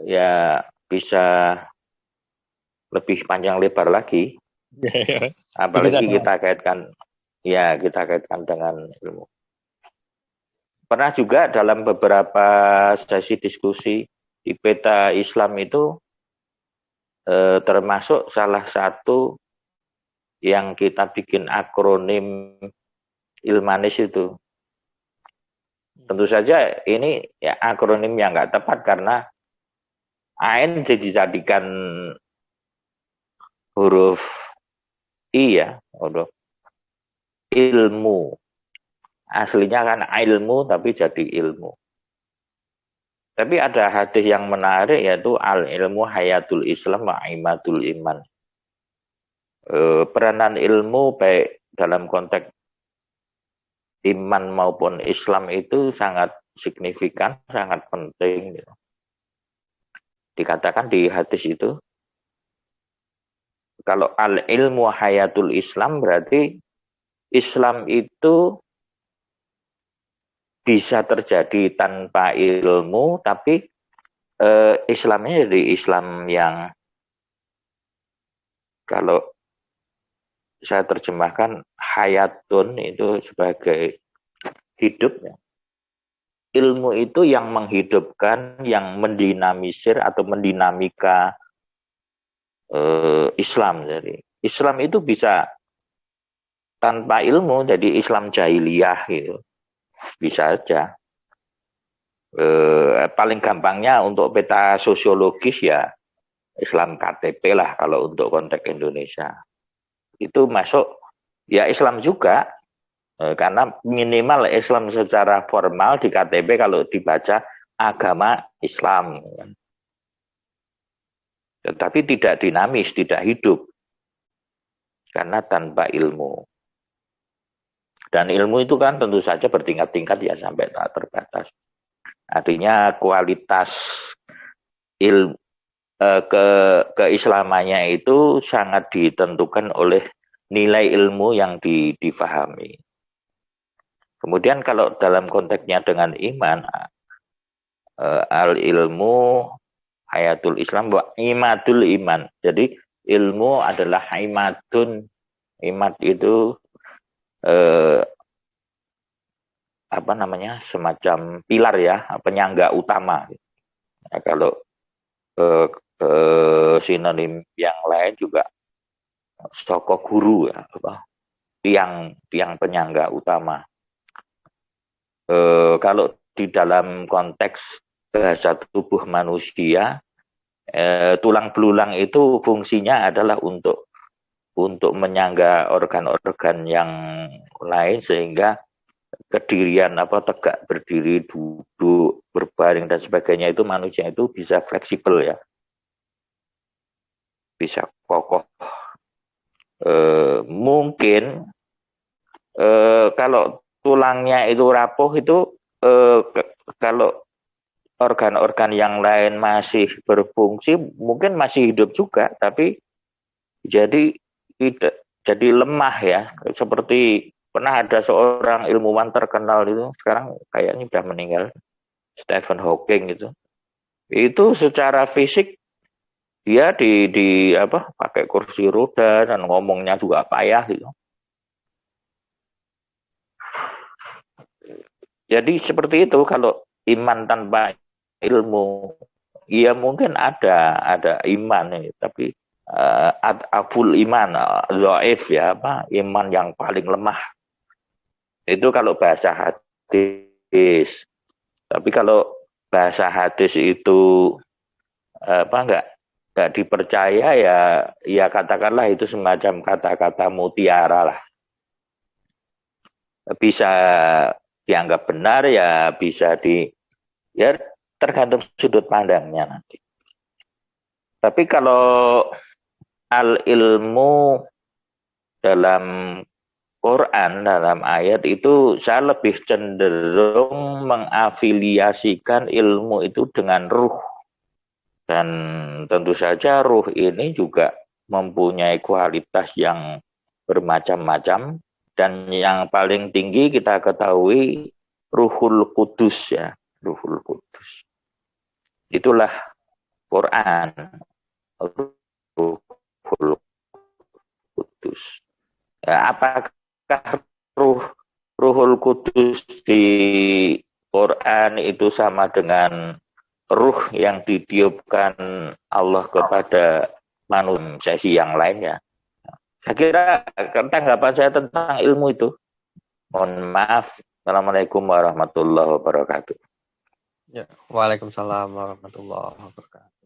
ya bisa lebih panjang lebar lagi. Apalagi kita kaitkan dengan ilmu. Pernah juga dalam beberapa sesi diskusi di peta Islam itu termasuk salah satu yang kita bikin akronim Ilmanis itu. Tentu saja ini ya akronim yang nggak tepat karena Ain dijadikan huruf I ya, huruf ilmu. Aslinya kan ilmu tapi jadi ilmu. Tapi ada hadis yang menarik yaitu al-ilmu hayatul Islam wa imadul iman. Peranan ilmu baik dalam konteks iman maupun Islam itu sangat signifikan, sangat penting. Dikatakan di hadis itu, kalau al-ilmu hayatul Islam berarti Islam itu bisa terjadi tanpa ilmu, tapi Islamnya jadi Islam yang kalau saya terjemahkan hayatun itu sebagai hidup ya. Ilmu itu yang menghidupkan, yang mendinamisir atau mendinamika Islam. Jadi Islam itu bisa tanpa ilmu, jadi Islam jahiliyah gitu, bisa aja. Paling gampangnya untuk peta sosiologis ya Islam KTP lah kalau untuk konteks Indonesia. Itu masuk ya Islam juga. Karena minimal Islam secara formal di KTP kalau dibaca agama Islam. Tetapi tidak dinamis, tidak hidup. Karena tanpa ilmu. Dan ilmu itu kan tentu saja bertingkat-tingkat ya sampai tak terbatas. Artinya kualitas keislamannya itu sangat ditentukan oleh nilai ilmu yang difahami. Kemudian kalau dalam konteksnya dengan iman, al-ilmu hayatul Islam wa imadul iman. Jadi ilmu adalah imadun. Imad itu semacam pilar ya, penyangga utama. Nah, kalau sinonim yang lain juga soko guru ya, tiang penyangga utama. Kalau di dalam konteks bahasa tubuh manusia, tulang belulang itu fungsinya adalah untuk menyangga organ-organ yang lain sehingga kedirian tegak berdiri, duduk, berbaring dan sebagainya itu manusia itu bisa fleksibel ya, bisa kokoh. Mungkin kalau tulangnya itu rapuh itu kalau organ-organ yang lain masih berfungsi mungkin masih hidup juga, tapi jadi tidak jadi lemah ya. Seperti pernah ada seorang ilmuwan terkenal itu sekarang kayaknya sudah meninggal, Stephen Hawking itu secara fisik dia pakai kursi roda dan ngomongnya juga payah gitu. Jadi seperti itu kalau iman tanpa ilmu, ya mungkin ada iman nih, tapi full iman, dhaif ya, iman yang paling lemah. Itu kalau bahasa hadis. Tapi kalau bahasa hadis itu nggak dipercaya ya katakanlah itu semacam kata-kata mutiara lah. Bisa dianggap benar ya bisa ya tergantung sudut pandangnya nanti. Tapi kalau al-ilmu dalam Quran, dalam ayat itu saya lebih cenderung mengafiliasikan ilmu itu dengan ruh. Dan tentu saja ruh ini juga mempunyai kualitas yang bermacam-macam. Dan yang paling tinggi kita ketahui Ruhul Qudus ya, Ruhul Qudus. Itulah Quran, Ruhul Qudus. Ya, apakah Ruhul Qudus di Quran itu sama dengan ruh yang ditiupkan Allah kepada manusia yang lainnya? Saya kira tanggapan saya tentang ilmu itu. Mohon maaf. Assalamualaikum warahmatullahi wabarakatuh. Ya, waalaikumsalam warahmatullahi wabarakatuh.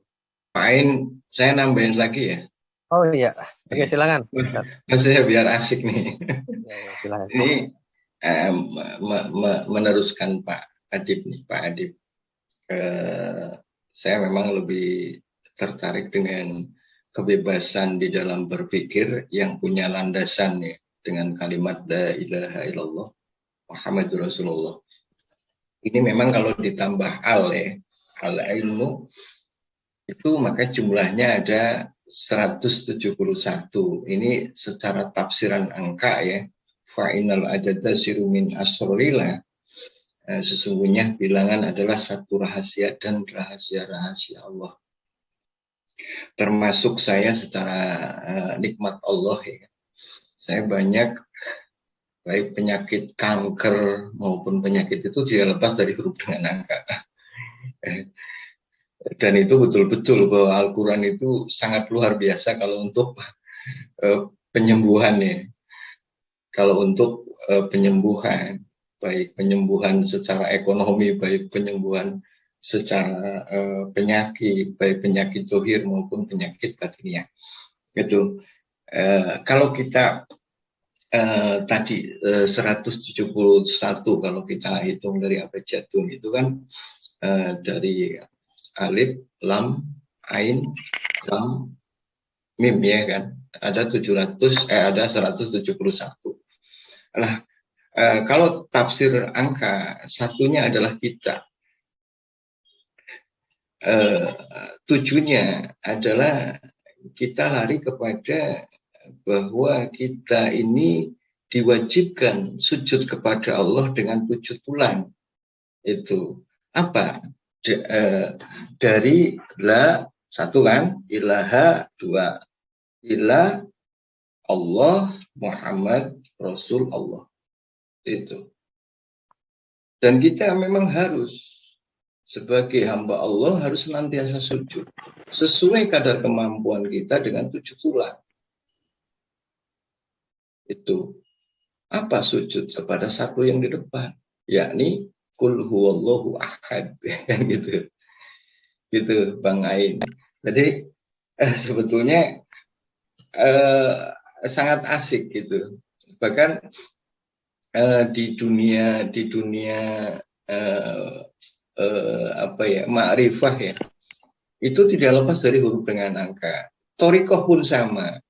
Pak Ain, saya nambahin lagi ya. Oh iya, oke silakan. Maksudnya biar asik nih. Ya, silakan. Ini meneruskan Pak Adib nih, Pak Adib. Saya memang lebih tertarik dengan kebebasan di dalam berpikir yang punya landasan ya, dengan kalimat la ilaha illallah Muhammadur Rasulullah. Ini memang kalau ditambah al ilmu itu maka jumlahnya ada 171. Ini secara tafsiran angka ya. Fa'inal adada sirumin asrolila. Sesungguhnya bilangan adalah satu rahasia dan rahasia-rahasia Allah. Termasuk saya secara nikmat Allah ya. Saya banyak baik penyakit kanker maupun penyakit itu tidak lepas dari huruf dengan angka. Dan itu betul-betul bahwa Al-Quran itu sangat luar biasa kalau untuk penyembuhan ya. Kalau untuk penyembuhan, baik penyembuhan secara ekonomi, baik penyembuhan secara penyakit, baik penyakit zahir maupun penyakit batiniah. Itu kalau kita tadi 171 kalau kita hitung dari abjadun itu kan dari alif, lam, ain, lam, mim ya kan. Ada 171. Nah, kalau tafsir angka satunya adalah kita. Tujuannya adalah kita lari kepada bahwa kita ini diwajibkan sujud kepada Allah dengan 7 tulang. Itu apa? Dari la, 1 kan, ilaha, 2, ilah, Allah, Muhammad, Rasul Allah. Itu. Dan kita memang harus sebagai hamba Allah harus senantiasa sujud sesuai kadar kemampuan kita dengan 7 tulang. Itu apa sujud kepada satu yang di depan, yakni kul huwallahu ahad, kan gitu Bang Ain. Jadi sebetulnya sangat asik gitu. Bahkan di dunia apa ya, ma'rifah ya, itu tidak lepas dari huruf dengan angka. Thariqah pun sama.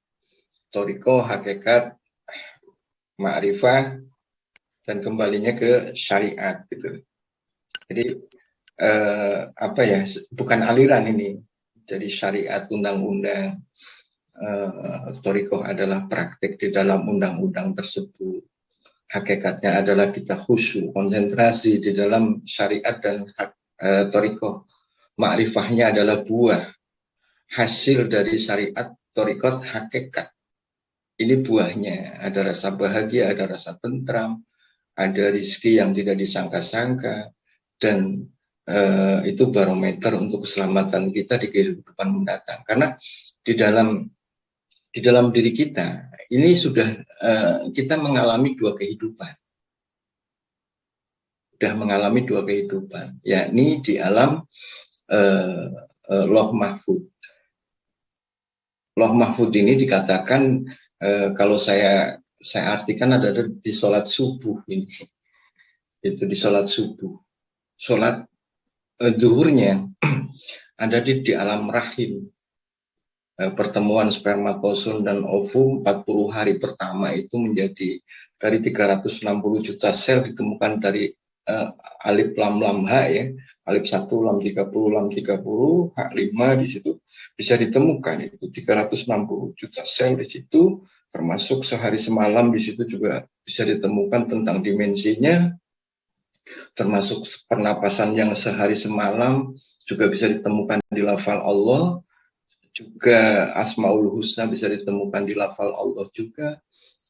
Thariqah, hakikat, ma'rifah, dan kembalinya ke syariat gitu. Jadi apa ya, bukan aliran ini. Jadi syariat, undang-undang, thariqah adalah praktek di dalam undang-undang tersebut. Hakikatnya adalah kita khusyuk, konsentrasi di dalam syariat dan thariqah. Ma'rifahnya adalah buah hasil dari syariat, thariqah, hakikat. Ini buahnya, ada rasa bahagia, ada rasa tentram, ada rizki yang tidak disangka-sangka, dan itu barometer untuk keselamatan kita di kehidupan mendatang. Karena di dalam diri kita ini sudah kita mengalami 2 kehidupan. Sudah mengalami 2 kehidupan, yakni di alam Lauh Mahfud. Lauh Mahfud ini dikatakan kalau saya artikan ada di sholat subuh ini. Itu di sholat subuh. Sholat zuhurnya ada di alam rahim. Pertemuan spermatozoon dan ovum 40 hari pertama itu menjadi dari 360 juta sel ditemukan dari alif lam lam ha ya, alif 1 lam 30 lam 30 hak 5 di situ bisa ditemukan itu 360 juta sel di situ, termasuk sehari semalam di situ juga bisa ditemukan tentang dimensinya, termasuk pernapasan yang sehari semalam juga bisa ditemukan di lafal Allah. Juga Asmaul Husna bisa ditemukan di lafal Allah juga.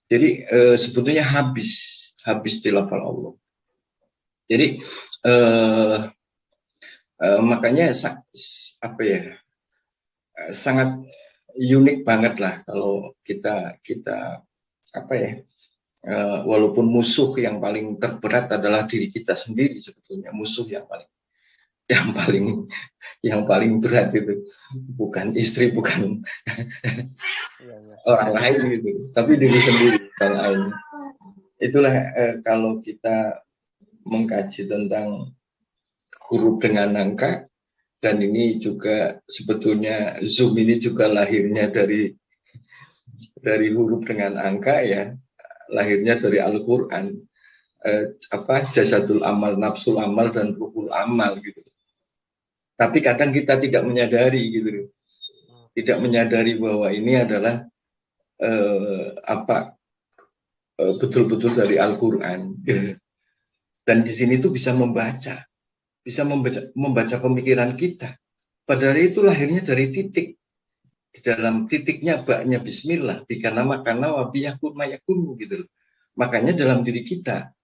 Jadi sebetulnya habis di lafal Allah. Jadi makanya apa ya, sangat unik banget lah kalau kita apa ya, walaupun musuh yang paling terberat adalah diri kita sendiri, sebetulnya musuh yang paling berat itu bukan istri, bukan orang lain gitu, tapi diri sendiri orang lain. Itulah kalau kita mengkaji tentang huruf dengan angka, dan ini juga sebetulnya Zoom ini juga lahirnya dari huruf dengan angka ya, lahirnya dari Al-Quran, jasadul amal, nafsul amal, dan ruhul amal gitu. Tapi kadang kita tidak menyadari gitu, tidak menyadari bahwa ini adalah betul-betul dari Al-Quran. Dan di sini tuh bisa membaca pemikiran kita. Padahal itu lahirnya dari titik Di dalam titiknya baknya bismillah, bika nama karena wabiyakun mayakun gitu loh. Makanya dalam diri kita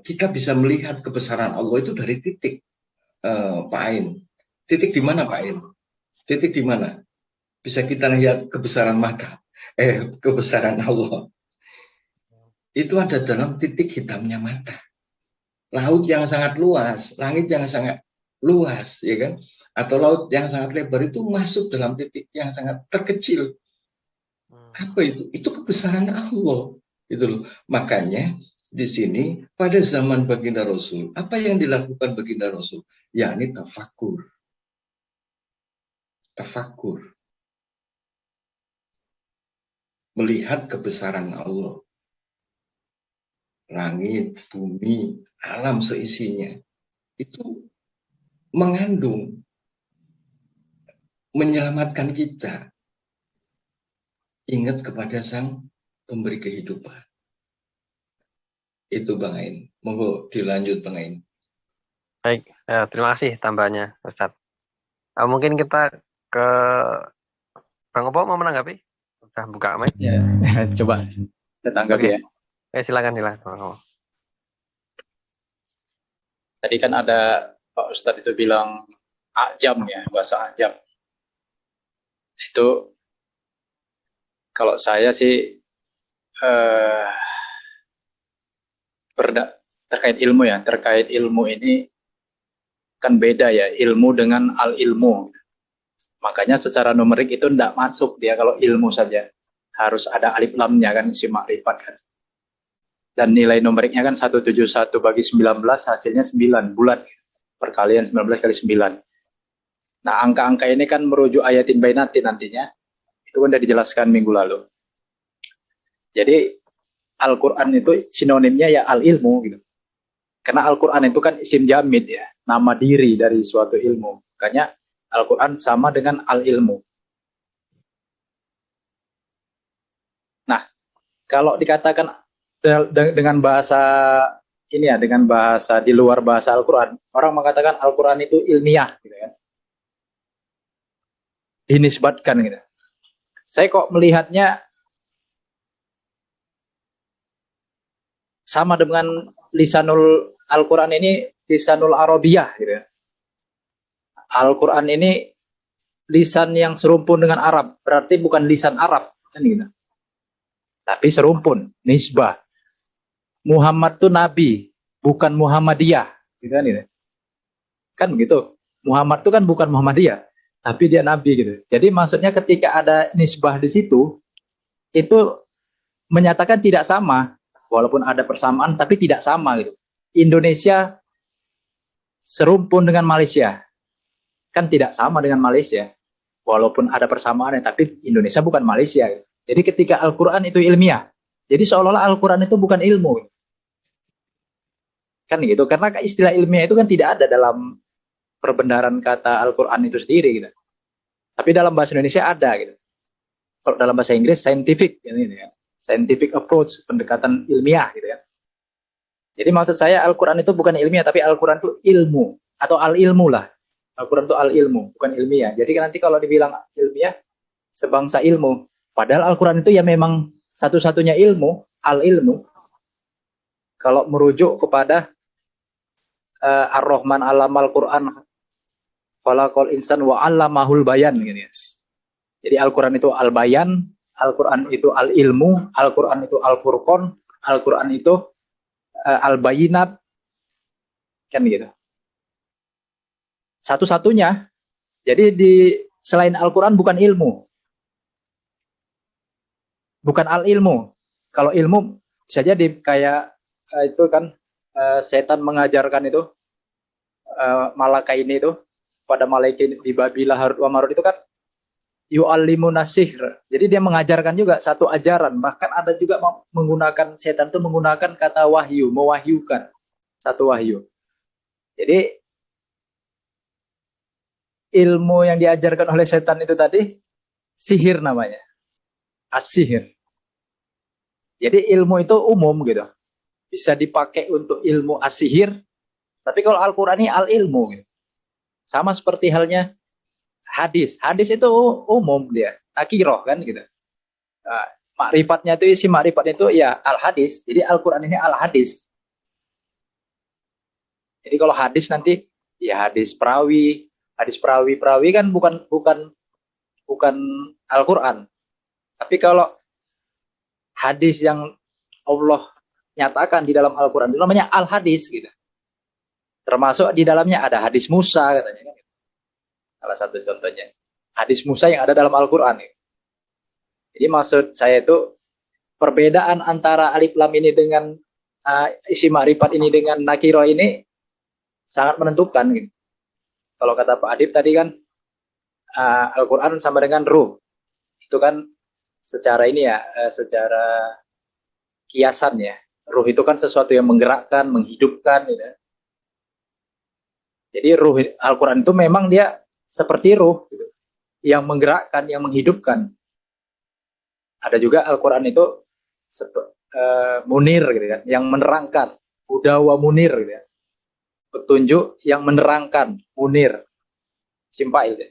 kita bisa melihat kebesaran Allah itu dari titik, Pak Ain. Titik di mana, Pak Ain? Titik di mana? Bisa kita lihat kebesaran mata, kebesaran Allah. Itu ada dalam titik hitamnya mata. Laut yang sangat luas, langit yang sangat luas, ya kan? Atau laut yang sangat lebar itu masuk dalam titik yang sangat terkecil. Apa itu? Itu kebesaran Allah. Itu loh. Makanya di sini pada zaman baginda Rasul, apa yang dilakukan baginda Rasul? Yakni tafakur. Tafakur. Melihat kebesaran Allah. Langit, bumi, alam seisinya. Itu mengandung, menyelamatkan kita. Ingat kepada Sang Pemberi kehidupan. Itu Bang Ain. Monggo dilanjut Bang Ain. Baik, terima kasih tambahannya Ustadz. Mungkin kita ke Bang Opo mau menanggapi? Udah buka mic? Ya, coba kita tanggapi ya. Silakan Bang Opo. Tadi kan ada Pak Ustadz itu bilang ajam ya, bahasa ajam. Itu kalau saya sih terkait ilmu ya, terkait ilmu ini kan beda ya, ilmu dengan al-ilmu. Makanya secara numerik itu tidak masuk dia kalau ilmu saja. Harus ada alif lamnya kan, isi makrifat kan. Dan nilai numeriknya kan 171 bagi 19 hasilnya 9 bulat. Perkalian 19 kali 9. Nah, angka-angka ini kan merujuk ayatin bainatin nantinya. Itu kan sudah dijelaskan minggu lalu. Jadi Al-Quran itu sinonimnya ya al-ilmu gitu. Karena Al-Quran itu kan isim jamid ya, nama diri dari suatu ilmu. Makanya Al-Quran sama dengan al-ilmu. Nah, kalau dikatakan dengan bahasa ini ya, dengan bahasa di luar bahasa Al-Quran, orang mengatakan Al-Quran itu ilmiah gitu kan. Dinisbatkan gitu. Saya kok melihatnya sama dengan lisanul Al-Quran ini lisanul Arabiyah gitu ya. Al-Quran ini lisan yang serumpun dengan Arab, berarti bukan lisan Arab kan gitu. Tapi serumpun, nisbah. Muhammad itu nabi, bukan Muhammadiyah, gitu kan gitu. Kan begitu. Muhammad itu kan bukan Muhammadiyah, tapi dia nabi gitu. Jadi maksudnya ketika ada nisbah di situ, itu menyatakan tidak sama. Walaupun ada persamaan, tapi tidak sama gitu. Indonesia serumpun dengan Malaysia, kan tidak sama dengan Malaysia. Walaupun ada persamaan, tapi Indonesia bukan Malaysia. Gitu. Jadi ketika Al-Quran itu ilmiah, jadi seolah-olah Al-Quran itu bukan ilmu. Kan gitu, karena istilah ilmiah itu kan tidak ada dalam perbendaharaan kata Al-Quran itu sendiri. Gitu. Tapi dalam bahasa Indonesia ada. Gitu. Kalau dalam bahasa Inggris, scientific. Gitu, ya. Scientific approach, pendekatan ilmiah gitu ya. Jadi maksud saya Al-Quran itu bukan ilmiah, tapi Al-Quran itu ilmu, atau al-ilmu lah. Al-Quran itu al-ilmu, bukan ilmiah. Jadi nanti kalau dibilang ilmiah, sebangsa ilmu. Padahal Al-Quran itu ya memang satu-satunya ilmu, al-ilmu. Kalau merujuk kepada Ar-Rahman alamal Quran, falaqal insan wa 'allamahul bayan gitu ya. Jadi Al-Quran itu al-bayan, Al-Quran itu al-ilmu, Al-Quran itu al-furqan, Al-Quran itu al-bayinat, kan gitu. Satu-satunya, jadi selain Al-Quran bukan ilmu. Bukan al-ilmu. Kalau ilmu, bisa jadi kayak itu kan, setan mengajarkan itu, malaikat ini itu, pada malaikat di Babila Harut wa Marut itu kan, yu'allimuna sihr. Jadi dia mengajarkan juga satu ajaran. Bahkan ada juga menggunakan, setan itu menggunakan kata wahyu, mewahyukan satu wahyu. Jadi ilmu yang diajarkan oleh setan itu tadi sihir namanya. As-sihir. Jadi ilmu itu umum gitu. Bisa dipakai untuk ilmu as-sihir. Tapi kalau Al-Quran ini al-ilmu gitu. Sama seperti halnya hadis. Hadis itu umum dia, nakiroh kan gitu. Makrifatnya itu, isi makrifat itu ya al-hadis. Jadi Al-Quran ini al-hadis. Jadi kalau hadis nanti ya hadis perawi kan bukan Al-Quran. Tapi kalau hadis yang Allah nyatakan di dalam Al-Quran itu namanya al-hadis gitu. Termasuk di dalamnya ada hadis Musa katanya. Salah satu contohnya. Hadis Musa yang ada dalam Al-Quran. Jadi maksud saya itu perbedaan antara alif lam ini dengan isi makrifat ini dengan nakiro ini sangat menentukan gitu. Kalau kata Pak Adib tadi kan Al-Quran sama dengan ruh. Itu kan secara ini ya, secara kiasan ya. Ruh itu kan sesuatu yang menggerakkan, menghidupkan gitu. Jadi ruh Al-Quran itu memang dia seperti ruh gitu, yang menggerakkan, yang menghidupkan. Ada juga Al-Quran itu munir gitu kan, yang menerangkan, hudawa munir gitu ya. Petunjuk yang menerangkan, munir, simpai gitu.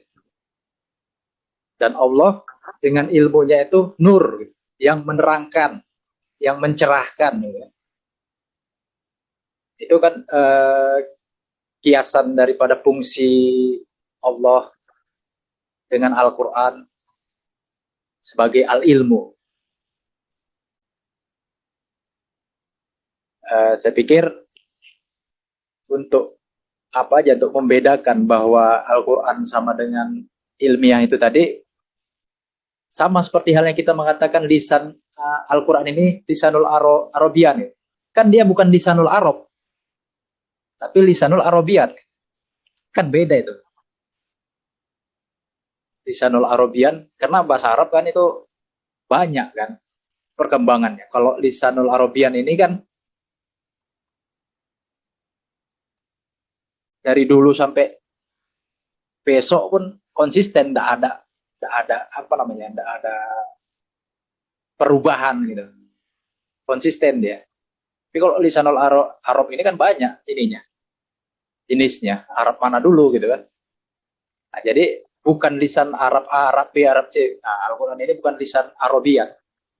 Dan Allah dengan ilmunya itu nur gitu, yang menerangkan, yang mencerahkan gitu ya. Itu kan kiasan daripada fungsi Allah dengan Al-Quran sebagai al-ilmu. Saya pikir untuk apa aja, untuk membedakan bahwa Al-Quran sama dengan ilmiah itu tadi, sama seperti halnya kita mengatakan lisan Al-Quran ini lisanul Arabian. Kan dia bukan lisanul Arab, tapi lisanul Arabian. Kan beda itu. Lisanul Arabian, karena bahasa Arab kan itu banyak kan perkembangannya. Kalau lisanul Arabian ini kan dari dulu sampai besok pun konsisten, tidak ada apa namanya, tidak ada perubahan gitu, konsisten dia. Tapi kalau lisanul Arab ini kan banyak ininya, jenisnya, Arab mana dulu gitu kan. Nah, jadi bukan lisan Arab A, Arab B, Arab C. Nah, Al-Quran ini bukan lisan Arabian,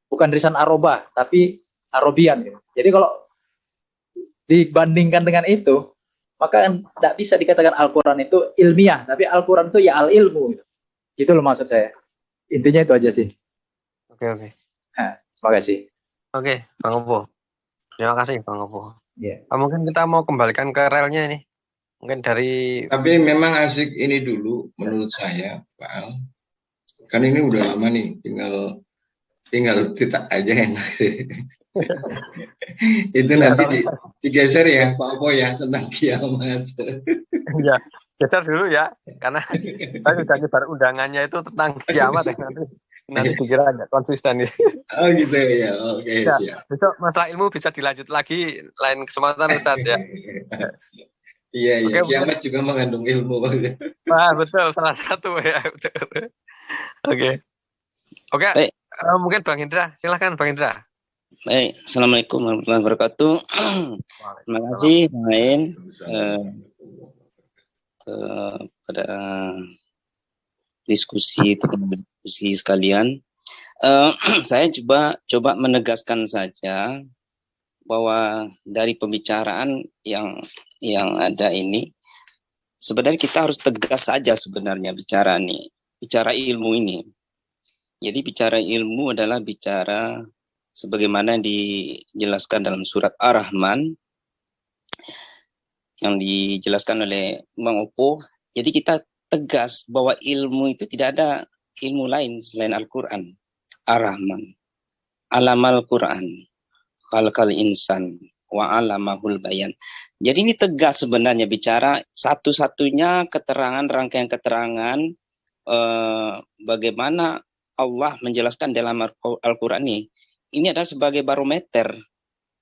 bukan lisan Arabah, tapi Arabian gitu. Jadi kalau dibandingkan dengan itu, maka tidak bisa dikatakan Al-Quran itu ilmiah, tapi Al-Quran itu ya al-ilmu gitu. Gitu loh maksud saya. Intinya itu aja sih. Oke. Nah, terima kasih. Oke, Bang Opo. Terima kasih, Bang Opo. Yeah. Mungkin kita mau kembalikan ke relnya ini. Mungkin dari... Tapi memang asik ini dulu menurut saya, Pak Al. Kan ini udah lama nih, tinggal titak aja enak. Itu nanti digeser ya, Pak Opo ya, tentang kiamat. Ya, geser dulu ya, karena saya sudah nyebar undangannya itu tentang kiamat ya, nanti dikira nggak konsisten. Oh gitu ya, oke. Ya, Siap. besok masalah ilmu bisa dilanjut lagi lain kesempatan Ustaz ya. Iya, Oke, kiamat juga mengandung ilmu. Betul, salah satu ya. Oke. Mungkin Bang Indra, silahkan Bang Indra. Baik, Assalamualaikum warahmatullahi wabarakatuh. Terima kasih Bang Ain pada diskusi sekalian. Saya coba menegaskan saja bahwa dari pembicaraan yang ada ini, sebenarnya kita harus tegas saja sebenarnya bicara ilmu ini. Jadi bicara ilmu adalah bicara sebagaimana dijelaskan dalam surat Ar-Rahman yang dijelaskan oleh Bang Opo. Jadi kita tegas bahwa ilmu itu tidak ada ilmu lain selain Al-Quran. Ar-Rahman, alamal Quran, khalqal insan, wa alamahul bayan. Jadi ini tegas sebenarnya bicara satu-satunya keterangan, rangkaian keterangan bagaimana Allah menjelaskan dalam Al-Quran ini. Ini adalah sebagai barometer.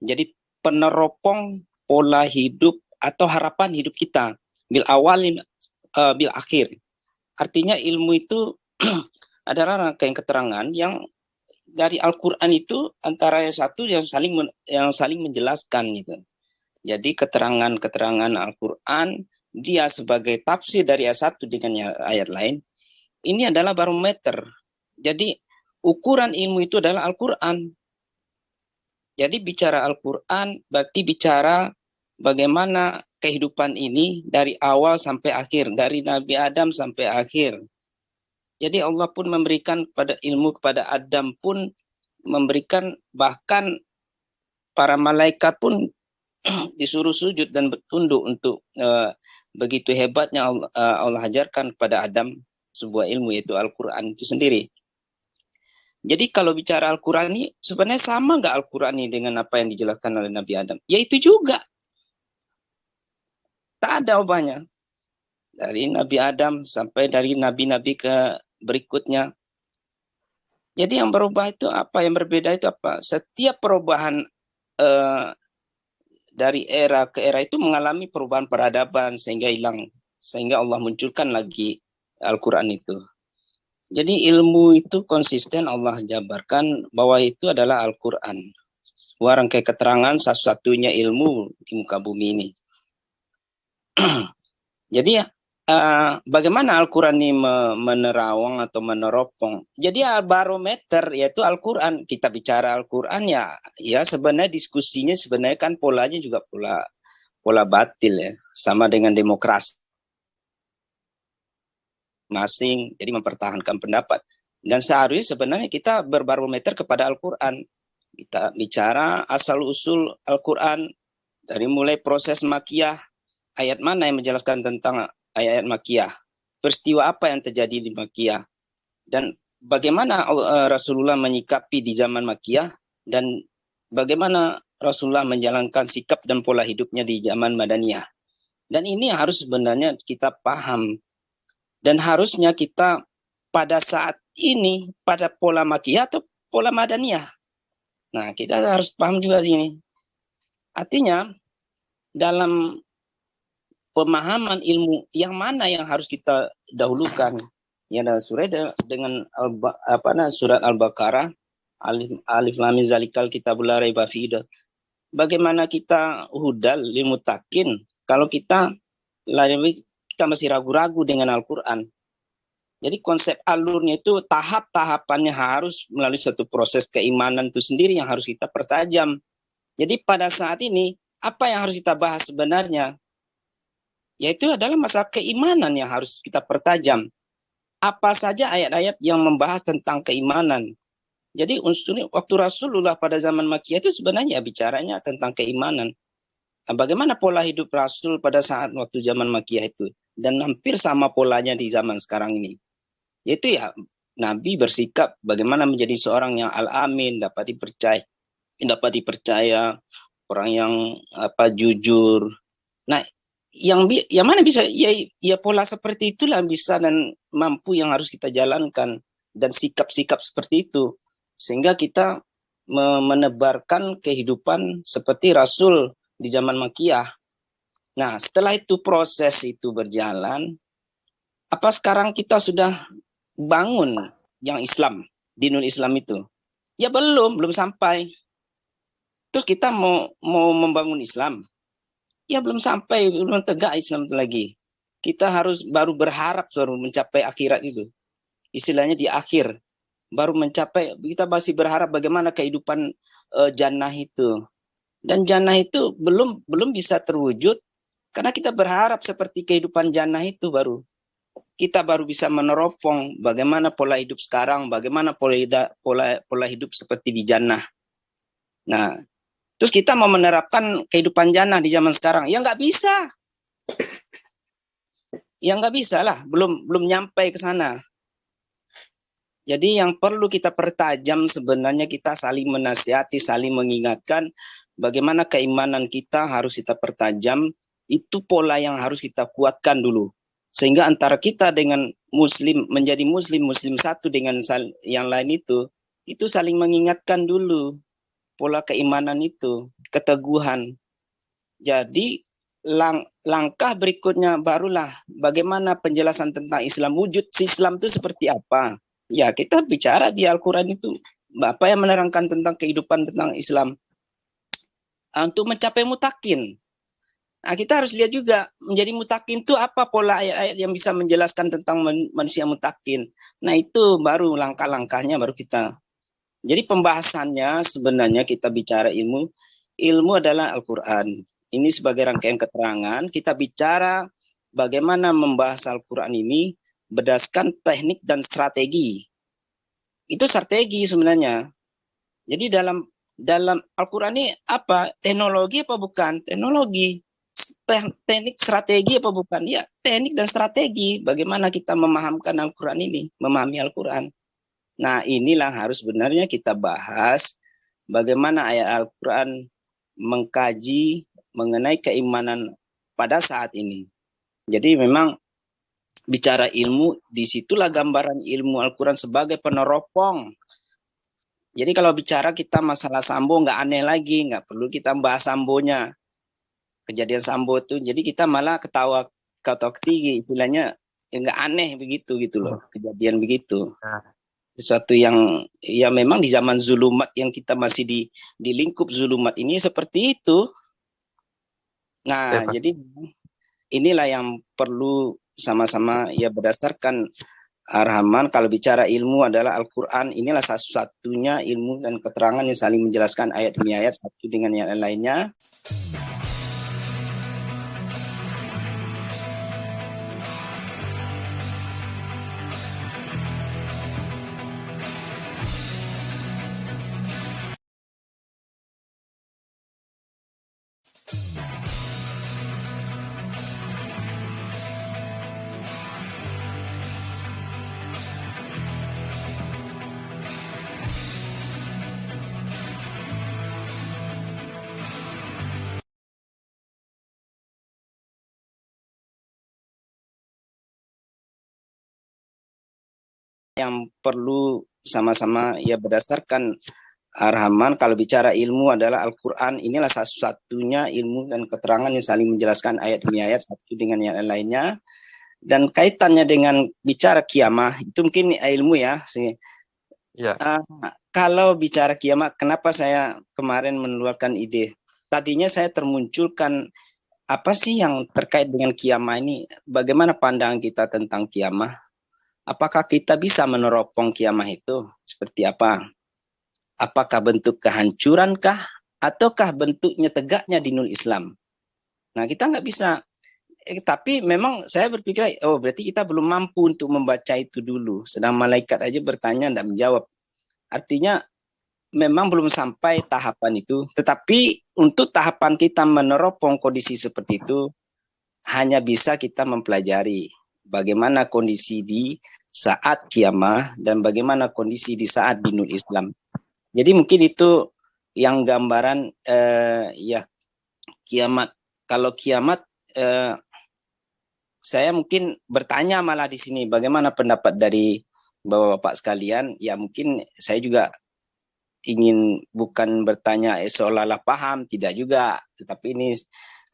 Jadi peneropong pola hidup atau harapan hidup kita. Bil awal, bil akhir. Artinya ilmu itu adalah rangkaian keterangan yang dari Al-Quran itu antara satu yang saling menjelaskan gitu. Jadi keterangan Al-Quran dia sebagai tafsir dari ayat satu dengan ayat lain ini adalah barometer. Jadi ukuran ilmu itu adalah Al-Quran. Jadi bicara Al-Quran berarti bicara bagaimana kehidupan ini dari awal sampai akhir, dari Nabi Adam sampai akhir. Jadi Allah pun memberikan pada ilmu kepada Adam pun memberikan, bahkan para malaikat pun disuruh sujud dan bertunduk untuk begitu hebatnya Allah ajarkan kepada Adam sebuah ilmu, yaitu Al-Quran itu sendiri. Jadi kalau bicara Al-Quran ini sebenarnya sama nggak Al-Quran ini dengan apa yang dijelaskan oleh Nabi Adam? Ya itu juga. Tak ada ubahnya. Dari Nabi Adam sampai dari nabi-nabi ke berikutnya. Jadi yang berubah itu apa? Yang berbeda itu apa? Setiap perubahan dari era ke era itu mengalami perubahan peradaban sehingga hilang. Sehingga Allah munculkan lagi Al-Quran itu. Jadi ilmu itu konsisten Allah jabarkan bahwa itu adalah Al-Quran. Sebuah rangkai keterangan satu-satunya ilmu di muka bumi ini. Jadi bagaimana Al-Quran ini menerawang atau meneropong? Jadi barometer yaitu Al-Quran. Kita bicara Al-Quran ya sebenarnya diskusinya sebenarnya kan polanya juga pola batil ya. Sama dengan demokrasi. Masing, jadi mempertahankan pendapat. Dan seharusnya sebenarnya kita berbarometer kepada Al-Quran. Kita bicara asal-usul Al-Quran, dari mulai proses makiyah, ayat mana yang menjelaskan tentang ayat-ayat makiyah, peristiwa apa yang terjadi di makiyah, dan bagaimana Rasulullah menyikapi di zaman makiyah, dan bagaimana Rasulullah menjalankan sikap dan pola hidupnya di zaman Madaniyah. Dan ini harus sebenarnya kita paham. Dan harusnya kita pada saat ini, pada pola makiyah atau pola Madaniyah. Nah, kita harus paham juga ini. Artinya, dalam pemahaman ilmu, yang mana yang harus kita dahulukan? Ya, dalam surat dengan surat Al-Baqarah, Alif Lam Mim Zalikal Kitabul La Raiba Fihi. Bagaimana kita hudal lil muttaqin kalau kita masih ragu-ragu dengan Al-Quran. Jadi konsep alurnya itu tahap-tahapannya harus melalui satu proses keimanan itu sendiri yang harus kita pertajam. Jadi pada saat ini, apa yang harus kita bahas sebenarnya? Yaitu adalah masalah keimanan yang harus kita pertajam. Apa saja ayat-ayat yang membahas tentang keimanan. Jadi unsurnya waktu Rasulullah pada zaman Makkiyah itu sebenarnya bicaranya tentang keimanan. Nah, bagaimana pola hidup Rasul pada saat waktu zaman Makkiyah itu, dan hampir sama polanya di zaman sekarang ini, yaitu ya Nabi bersikap bagaimana menjadi seorang yang al-amin, dapat dipercaya, orang yang jujur. Nah, yang mana bisa ya pola seperti itulah bisa dan mampu yang harus kita jalankan, dan sikap-sikap seperti itu sehingga kita menebarkan kehidupan seperti Rasul di zaman Makkiyah. Nah, setelah itu proses itu berjalan, apa sekarang kita sudah bangun yang Islam, dinul Islam itu? Ya belum sampai. Terus kita mau membangun Islam? Ya belum sampai, belum tegak Islam itu lagi. Kita harus baru berharap baru mencapai akhirat itu. Istilahnya di akhir baru mencapai, kita masih berharap bagaimana kehidupan jannah itu. Dan jannah itu belum bisa terwujud karena kita berharap seperti kehidupan jannah itu baru kita bisa meneropong bagaimana pola hidup sekarang, bagaimana pola hidup seperti di jannah. Nah, terus kita mau menerapkan kehidupan jannah di zaman sekarang, ya nggak bisa. Ya nggak bisa lah, belum nyampe ke sana. Jadi yang perlu kita pertajam sebenarnya kita saling menasihati, saling mengingatkan bagaimana keimanan kita harus kita pertajam, itu pola yang harus kita kuatkan dulu. Sehingga antara kita dengan muslim, menjadi muslim satu dengan yang lain itu saling mengingatkan dulu pola keimanan itu, keteguhan. Jadi langkah berikutnya barulah bagaimana penjelasan tentang Islam, wujud Islam itu seperti apa. Ya kita bicara di Al-Quran itu, apa yang menerangkan tentang kehidupan tentang Islam. Untuk mencapai mutakin. Nah, kita harus lihat juga menjadi mutakin itu apa pola ayat-ayat yang bisa menjelaskan tentang manusia mutakin. Nah, itu baru langkah-langkahnya baru kita. Jadi pembahasannya sebenarnya kita bicara ilmu, ilmu adalah Al-Qur'an. Ini sebagai rangkaian keterangan, kita bicara bagaimana membahas Al-Qur'an ini berdasarkan teknik dan strategi. Itu strategi sebenarnya. Jadi dalam Al-Qur'an ini apa? Teknologi apa bukan? Teknologi. Teknik strategi apa bukan? Ya, teknik dan strategi. Bagaimana kita memahamkan Al-Quran ini, memahami Al-Quran. Nah, inilah harus sebenarnya kita bahas bagaimana ayat Al-Quran mengkaji mengenai keimanan pada saat ini. Jadi memang bicara ilmu, disitulah gambaran ilmu Al-Quran sebagai peneropong. Jadi kalau bicara kita masalah Sambo nggak aneh lagi, nggak perlu kita bahas Sambonya. Kejadian Sambo itu, jadi kita malah ketawa ketiga, istilahnya nggak aneh begitu gitu loh, kejadian begitu. Sesuatu yang ya memang di zaman zulumat yang kita masih di lingkup zulumat ini seperti itu. Nah, jadi inilah yang perlu sama-sama ya berdasarkan Ar-Rahman. Kalau bicara ilmu adalah Al-Quran, inilah satu-satunya ilmu dan keterangan yang saling menjelaskan ayat demi ayat satu dengan yang lainnya. Yang perlu sama-sama ya berdasarkan Ar-Rahman. Kalau bicara ilmu adalah Al-Quran, inilah satu-satunya ilmu dan keterangan yang saling menjelaskan ayat demi ayat satu dengan yang lainnya. Dan kaitannya dengan bicara kiamah itu mungkin ilmu ya. Ya. Kalau bicara kiamat, kenapa saya kemarin mengeluarkan ide? Tadinya saya termunculkan apa sih yang terkait dengan kiamah ini? Bagaimana pandangan kita tentang kiamah? Apakah kita bisa meneropong kiamah itu? Seperti apa? Apakah bentuk kehancurankah? Ataukah bentuknya tegaknya dinul Islam? Nah, kita nggak bisa. Tapi memang saya berpikir, oh berarti kita belum mampu untuk membaca itu dulu. Sedang malaikat aja bertanya, tidak menjawab. Artinya memang belum sampai tahapan itu. Tetapi untuk tahapan kita meneropong kondisi seperti itu, hanya bisa kita mempelajari bagaimana kondisi di saat kiamah dan bagaimana kondisi di saat dinul Islam. Jadi mungkin itu yang gambaran ya kiamat. Kalau kiamat saya mungkin bertanya malah di sini bagaimana pendapat dari Bapak-bapak sekalian. Ya mungkin saya juga ingin bukan bertanya seolah-olah paham, tidak juga, tetapi ini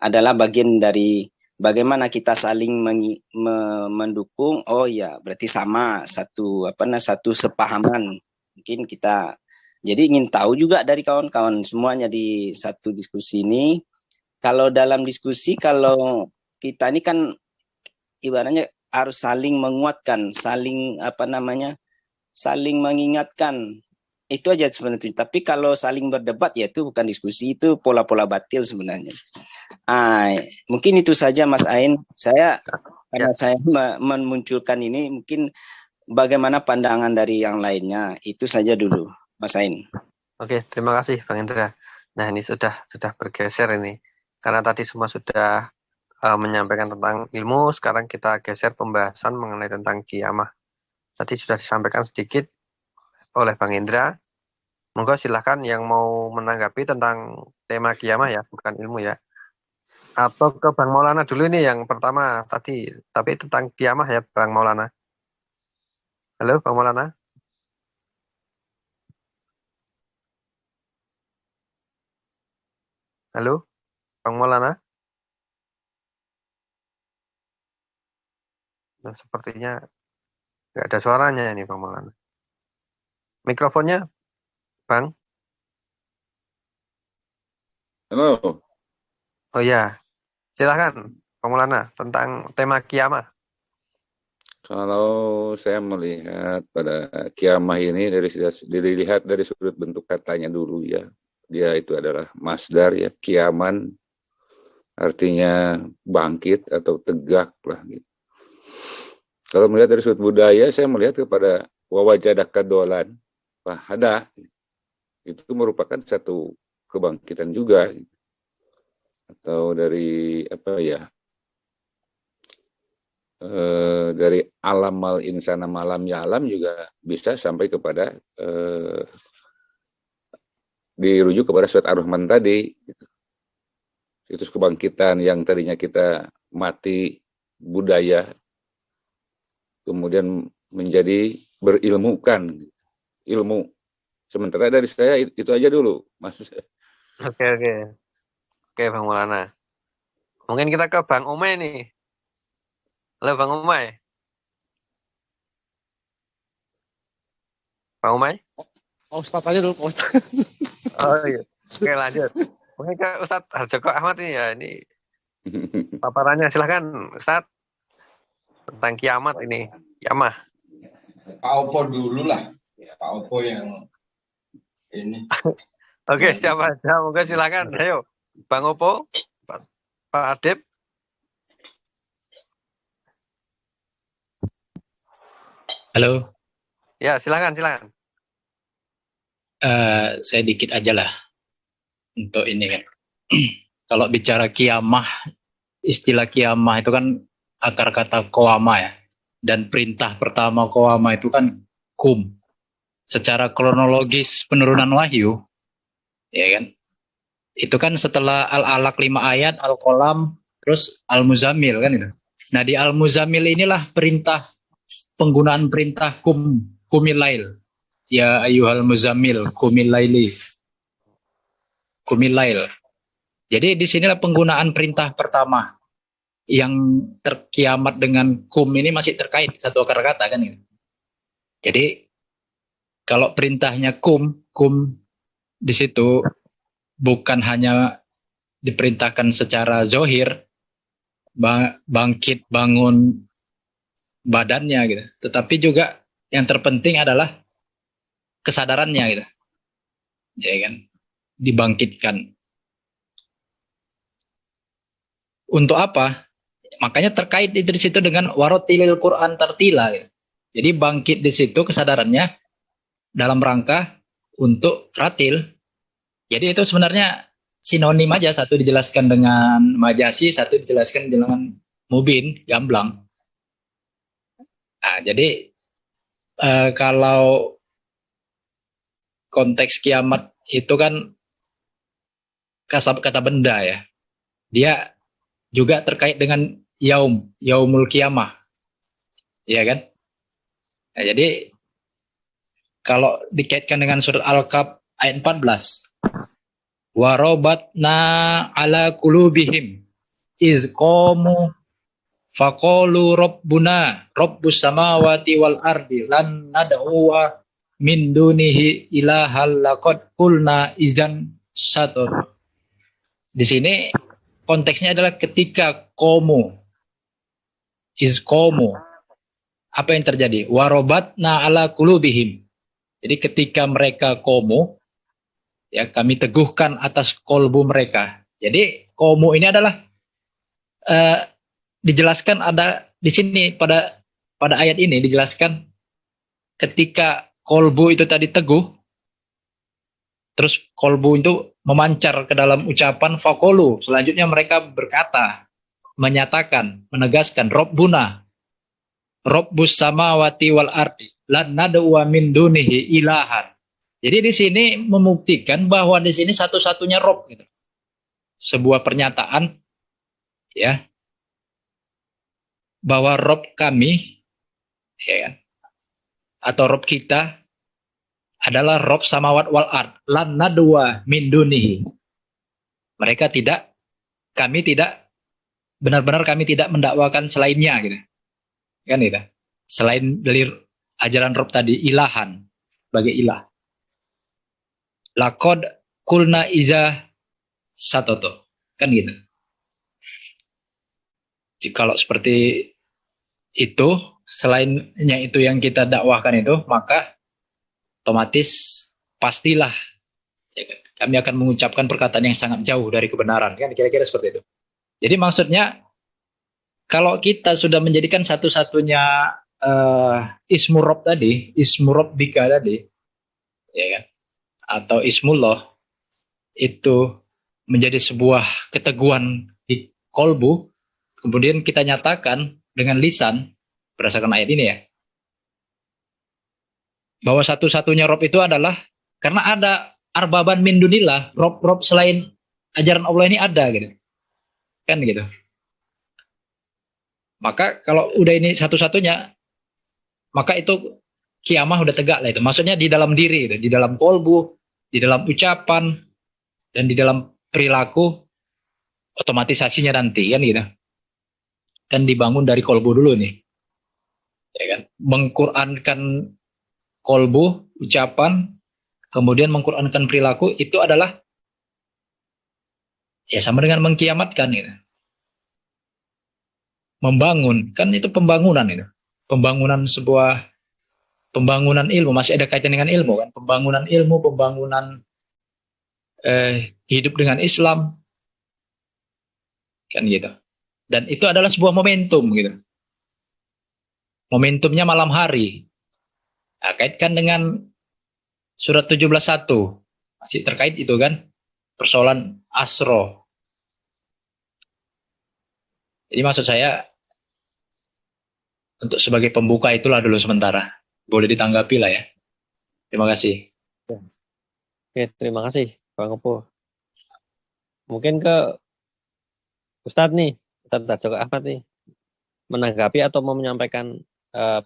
adalah bagian dari bagaimana kita saling mendukung. Oh ya, berarti sama satu satu sepahaman. Mungkin kita jadi ingin tahu juga dari kawan-kawan semuanya di satu diskusi ini. Kalau dalam diskusi, kalau kita ini kan ibaratnya harus saling menguatkan, saling saling mengingatkan. Itu aja sebenarnya. Tapi kalau saling berdebat ya itu bukan diskusi, itu pola-pola batil sebenarnya. Mungkin itu saja Mas Ain. Karena saya memunculkan ini, mungkin bagaimana pandangan dari yang lainnya. Itu saja dulu Mas Ain. Oke, terima kasih Bang Indra. Nah, ini sudah bergeser ini. Karena tadi semua sudah menyampaikan tentang ilmu, sekarang kita geser pembahasan mengenai tentang kiamah. Tadi sudah disampaikan sedikit oleh Bang Indra. Monggo silahkan yang mau menanggapi tentang tema kiamah ya, bukan ilmu ya. Atau ke Bang Maulana dulu ini yang pertama tadi, tapi tentang kiamah ya Bang Maulana. Halo Bang Maulana. Halo Bang Maulana. Nah, sepertinya nggak ada suaranya ini Bang Maulana. Mikrofonnya Bang. Halo. Oh ya, Silahkan, Pak Maulana, tentang tema kiamah. Kalau saya melihat pada kiamah ini dilihat dari sudut bentuk katanya dulu ya. Dia itu adalah masdar ya, kiaman artinya bangkit atau tegak lah gitu. Kalau melihat dari sudut budaya, saya melihat kepada wawajadaka dolan, fahada, itu merupakan satu kebangkitan juga. Atau dari apa ya? Dari alam mal insana malam ya alam juga bisa sampai kepada dirujuk kepada surat Ar-Rahman tadi. Gitu. Situs kebangkitan yang tadinya kita mati budaya, kemudian menjadi berilmukan ilmu. Sementara dari saya itu aja dulu, Mas. Oke, Bang Maulana. Mungkin kita ke Bang Umay nih. Halo Bang Umay. Bang Umay? Pak Ustadz aja dulu, Pak Ustadz. Oh iya. Oke, lanjut. Mungkin ke Ustadz Harjoko Ahmad nih ya. Ini paparannya silahkan Ustadz. Tentang kiamat ini. Kiamah. Pak Opo dulu lah. Pak Opo yang ini. Oke, siapa aja? Monggo silakan. Ayo. Bang Opo, Pak Adib. Halo. Ya, silakan. Saya dikit aja lah untuk ini kan. Kalau bicara kiamah, istilah kiamah itu kan akar kata qawama ya. Dan perintah pertama qawama itu kan kum. Secara kronologis penurunan wahyu, ya kan? Itu kan setelah Al-Alaq 5 ayat, Al-Qalam, terus Al-Muzammil kan itu. Nah di Al-Muzammil inilah penggunaan perintah kumil lail. Ya ayyuhal muzammil kumil laili. Kumil lail. Jadi disinilah penggunaan perintah pertama yang terkiamat dengan kum ini masih terkait satu akar kata kan ini. Jadi kalau perintahnya kum di situ bukan hanya diperintahkan secara zohir, bangkit bangun badannya gitu, tetapi juga yang terpenting adalah kesadarannya gitu, ya kan, dibangkitkan. Untuk apa? Makanya terkait itu di situ dengan warotilil Quran tartila. Gitu. Jadi bangkit di situ kesadarannya dalam rangka untuk ratil. Jadi itu sebenarnya sinonim aja, satu dijelaskan dengan majasi, satu dijelaskan dengan mubin, gamblang. Nah, jadi kalau konteks kiamat itu kan kata benda ya. Dia juga terkait dengan yaumul kiamah. Ya kan? Nah, jadi kalau dikaitkan dengan surat Al-Kahf ayat 14. Warobatna ala qulubihim iz qamu faqalu rabbuna rabbus samawati wal ardi lan nad'uwa min dunihi ilahal laqad qulna izan syatur. Di sini konteksnya adalah ketika izqomu. Apa yang terjadi? Warobatna ala qulubihim. Jadi ketika mereka komu, ya kami teguhkan atas kolbu mereka. Jadi komu ini adalah dijelaskan ada di sini pada ayat ini dijelaskan ketika kolbu itu tadi teguh, terus kolbu itu memancar ke dalam ucapan fakolu. Selanjutnya mereka berkata, menyatakan, menegaskan, Rabbuna, Rabbus samawati wal ardi, lan nad'uwa min dunihi ilahan. Jadi di sini membuktikan bahwa di sini satu-satunya Rabb gitu. Sebuah pernyataan ya bahwa Rabb kami ya, atau Rabb kita adalah Rabb samawat wal ard, lan nad'uwa min dunihi. Mereka tidak, kami tidak, benar-benar kami tidak mendakwakan selainnya gitu. Kan itu. Selain dari ajaran Rabb tadi ilahan sebagai ilah. Laqad kulna iza satoto. Kan gitu. Kalau seperti itu, selainnya itu yang kita dakwahkan itu, maka otomatis pastilah ya kan, kami akan mengucapkan perkataan yang sangat jauh dari kebenaran, kan kira-kira seperti itu. Jadi maksudnya kalau kita sudah menjadikan satu-satunya ismu Rob tadi, ismu Robbika tadi, ya kan, atau ismullah itu menjadi sebuah keteguhan di kolbu, kemudian kita nyatakan dengan lisan berdasarkan ayat ini ya, bahwa satu-satunya Rob itu adalah karena ada arbaban min dunillah, Rob selain ajaran Allah ini ada gitu. Kan gitu. Maka kalau udah ini satu-satunya, maka itu kiamah udah tegak lah itu. Maksudnya di dalam diri, gitu. Di dalam kolbu, di dalam ucapan, dan di dalam perilaku, otomatisasinya nanti kan gitu. Kan dibangun dari kolbu dulu nih. Ya kan? Mengqurankan kolbu, ucapan, kemudian mengqurankan perilaku, itu adalah ya sama dengan mengkiamatkan gitu. Membangun, kan itu pembangunan itu. Pembangunan ilmu, masih ada kaitan dengan ilmu kan. Pembangunan ilmu, pembangunan hidup dengan Islam. Kan gitu. Dan itu adalah sebuah momentum gitu. Momentumnya malam hari. Nah, kaitkan dengan surat 17.1. Masih terkait itu kan. Persoalan asro. Jadi maksud saya, untuk sebagai pembuka itulah dulu sementara. Boleh ditanggapi lah ya. Terima kasih. Oke, terima kasih Bang Kepo. Mungkin ke Ustadz nih, Ustadz Joko Ahmad nih, menanggapi atau mau menyampaikan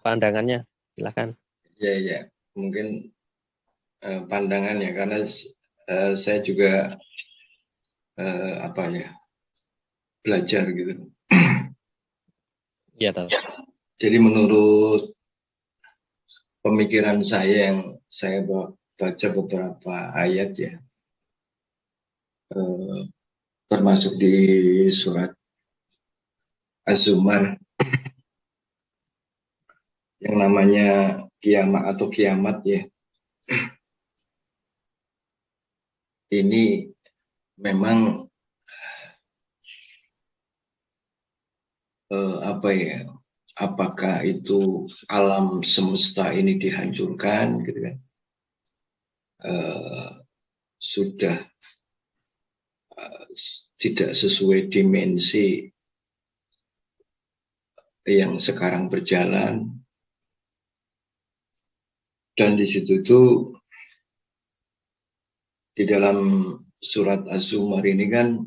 pandangannya, silakan. Ya, mungkin pandangannya, karena saya juga belajar gitu. Iya, tahu. Jadi menurut pemikiran saya yang saya baca beberapa ayat ya, termasuk di surat Az-Zumar yang namanya kiamat atau kiamat ya. Ini memang apakah itu alam semesta ini dihancurkan gitu kan, sudah tidak sesuai dimensi yang sekarang berjalan, dan di situ tuh di dalam surat Az-Zumar ini kan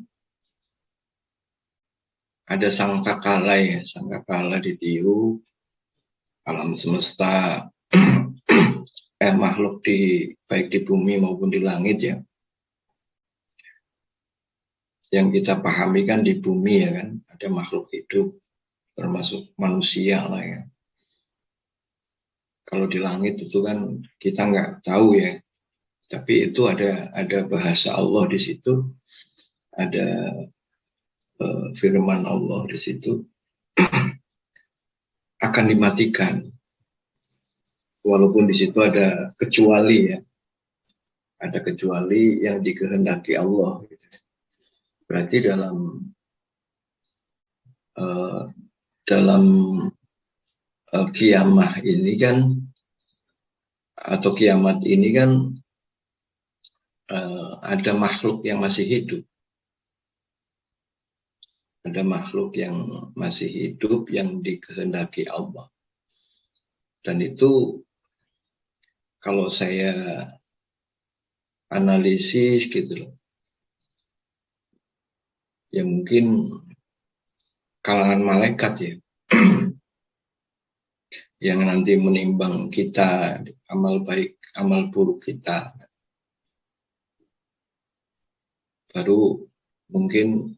ada sangkakala ya, sangkakala ditiup, alam semesta makhluk baik di bumi maupun di langit ya. Yang kita pahami kan di bumi ya kan, ada makhluk hidup termasuk manusia lah ya. Kalau di langit itu kan kita nggak tahu ya, tapi itu ada bahasa Allah di situ, ada firman Allah di situ, akan dimatikan. Walaupun di situ ada kecuali ya, ada kecuali yang dikehendaki Allah. Berarti dalam kiamah ini kan, atau kiamat ini kan ada makhluk yang masih hidup. Ada makhluk yang masih hidup yang dikehendaki Allah. Dan itu kalau saya analisis gitu loh, ya mungkin kalangan malaikat ya, yang nanti menimbang kita, amal baik, amal buruk kita. Baru mungkin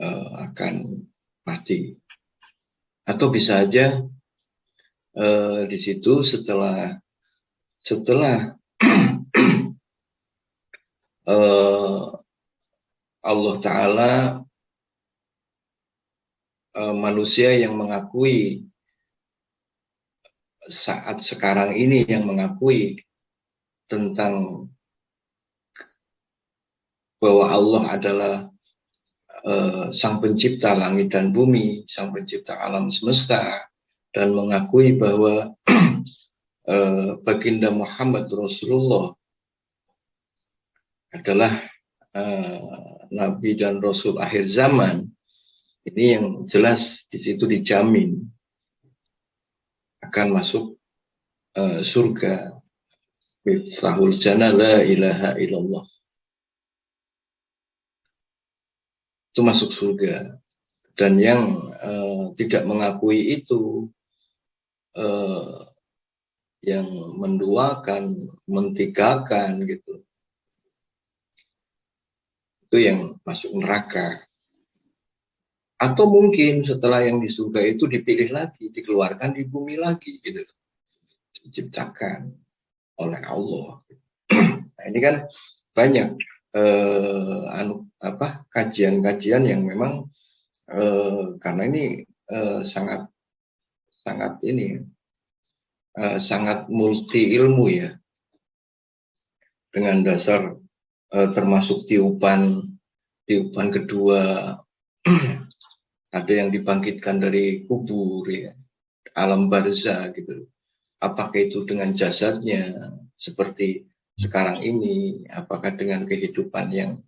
akan mati. Atau bisa aja di situ setelah Allah Ta'ala manusia yang mengakui saat sekarang ini, yang mengakui tentang bahwa Allah adalah Sang Pencipta langit dan bumi, Sang Pencipta alam semesta, dan mengakui bahwa Baginda Muhammad Rasulullah adalah Nabi dan Rasul akhir zaman. Ini yang jelas di situ dijamin akan masuk surga. Miftahul jannah la ilaha illallah. Itu masuk surga. Dan yang tidak mengakui itu, yang menduakan, mentigakan gitu, itu yang masuk neraka. Atau mungkin setelah yang di surga itu dipilih lagi, dikeluarkan di bumi lagi gitu, diciptakan oleh Allah. Nah, ini kan banyak kajian-kajian yang memang karena ini sangat multi ilmu ya, dengan dasar termasuk tiupan kedua, ada yang dibangkitkan dari kubur ya, alam barzah gitu. Apakah itu dengan jasadnya seperti sekarang ini, apakah dengan kehidupan yang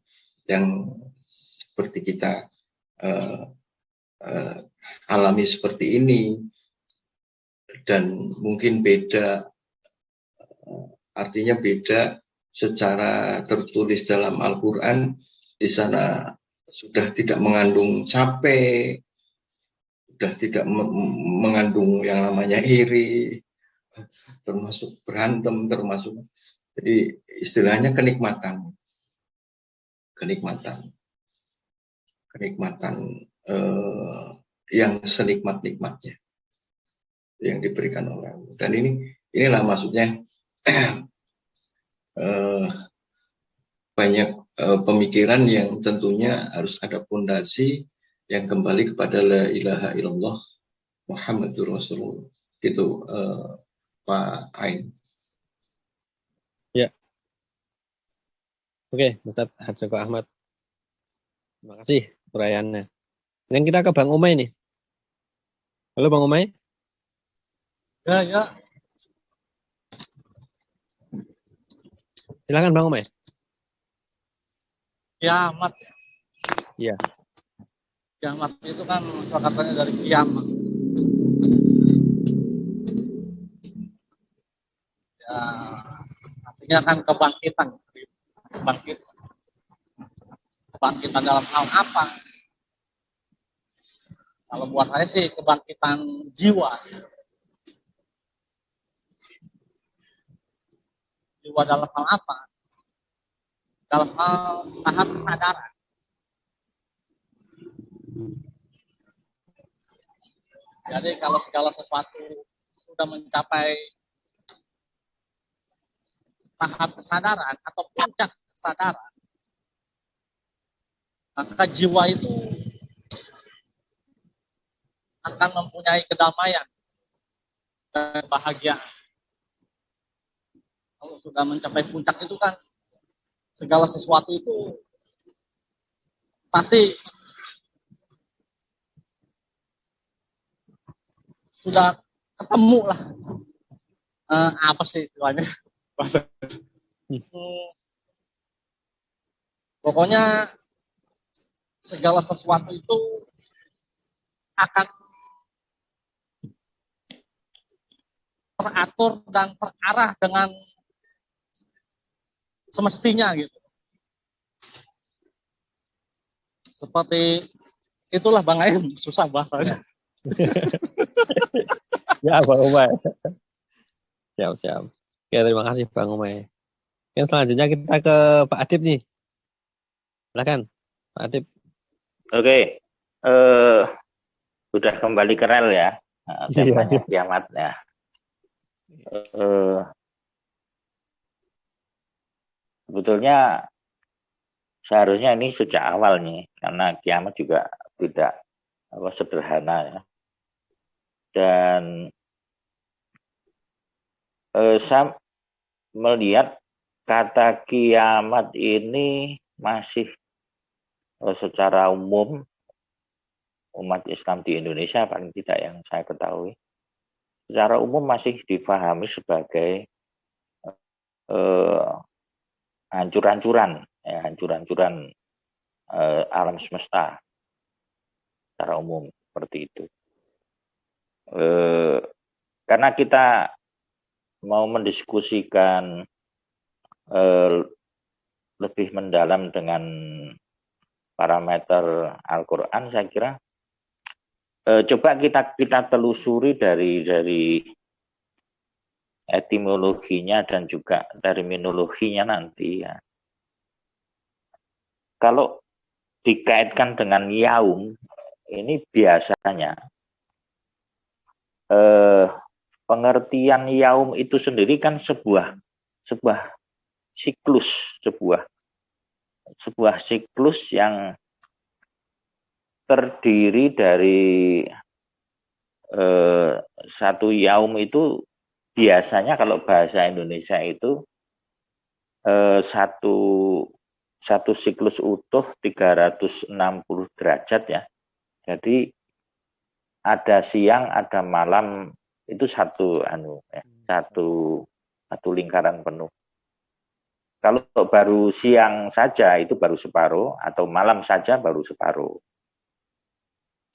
seperti kita alami seperti ini, dan mungkin beda, artinya beda secara tertulis dalam Al-Quran. Di sana sudah tidak mengandung capek, sudah tidak mengandung yang namanya iri, termasuk berantem, termasuk, jadi istilahnya kenikmatan yang senikmat-nikmatnya yang diberikan oleh Allah. Dan inilah maksudnya banyak pemikiran yang tentunya harus ada fondasi yang kembali kepada la ilaha illallah Muhammadur Rasulullah. Gitu Pak Ain. Ya. Oke, Ustaz Joko Ahmad. Terima kasih perayaannya. Yang kita ke Bang Umay nih. Halo Bang Umay. Ya. Silakan Bang Umay. Kiamat. Iya. Kiamat itu kan salah katanya dari kiamat. Ya, artinya kan kebangkitan dalam hal apa? Kalau buat saya sih kebangkitan jiwa. Jiwa dalam hal apa? Dalam hal tahap kesadaran. Jadi kalau segala sesuatu sudah mencapai tahap kesadaran atau puncak kesadaran, maka jiwa itu akan mempunyai kedamaian dan bahagia. Kalau sudah mencapai puncak itu kan segala sesuatu itu pasti sudah ketemu lah. Apa sih istilahnya? Pokoknya segala sesuatu itu akan teratur dan terarah dengan semestinya gitu. Seperti itulah Bang Aim, susah bahasanya. Ya Bang Umay. Siap. Oke, terima kasih Bang Umay. Yang selanjutnya kita ke Pak Adib nih. Silakan Pak Adib. Oke. Sudah kembali ke rel ya. Temanya kiamat ya. Sebetulnya seharusnya ini sejak awal nih, karena kiamat juga tidak sederhana ya. Dan saya melihat kata kiamat ini masih secara umum umat Islam di Indonesia, paling tidak yang saya ketahui, secara umum masih difahami sebagai hancur-hancuran alam semesta secara umum seperti itu. Karena kita mau mendiskusikan lebih mendalam dengan parameter Al-Quran, saya kira coba kita telusuri dari etimologinya dan juga terminologinya nanti ya. Kalau dikaitkan dengan yaum, ini biasanya pengertian yaum itu sendiri kan sebuah siklus, sebuah siklus yang terdiri dari satu yaum itu biasanya kalau bahasa Indonesia itu satu siklus utuh 360 derajat ya. Jadi ada siang, ada malam, itu satu lingkaran penuh. Kalau baru siang saja itu baru separuh, atau malam saja baru separuh.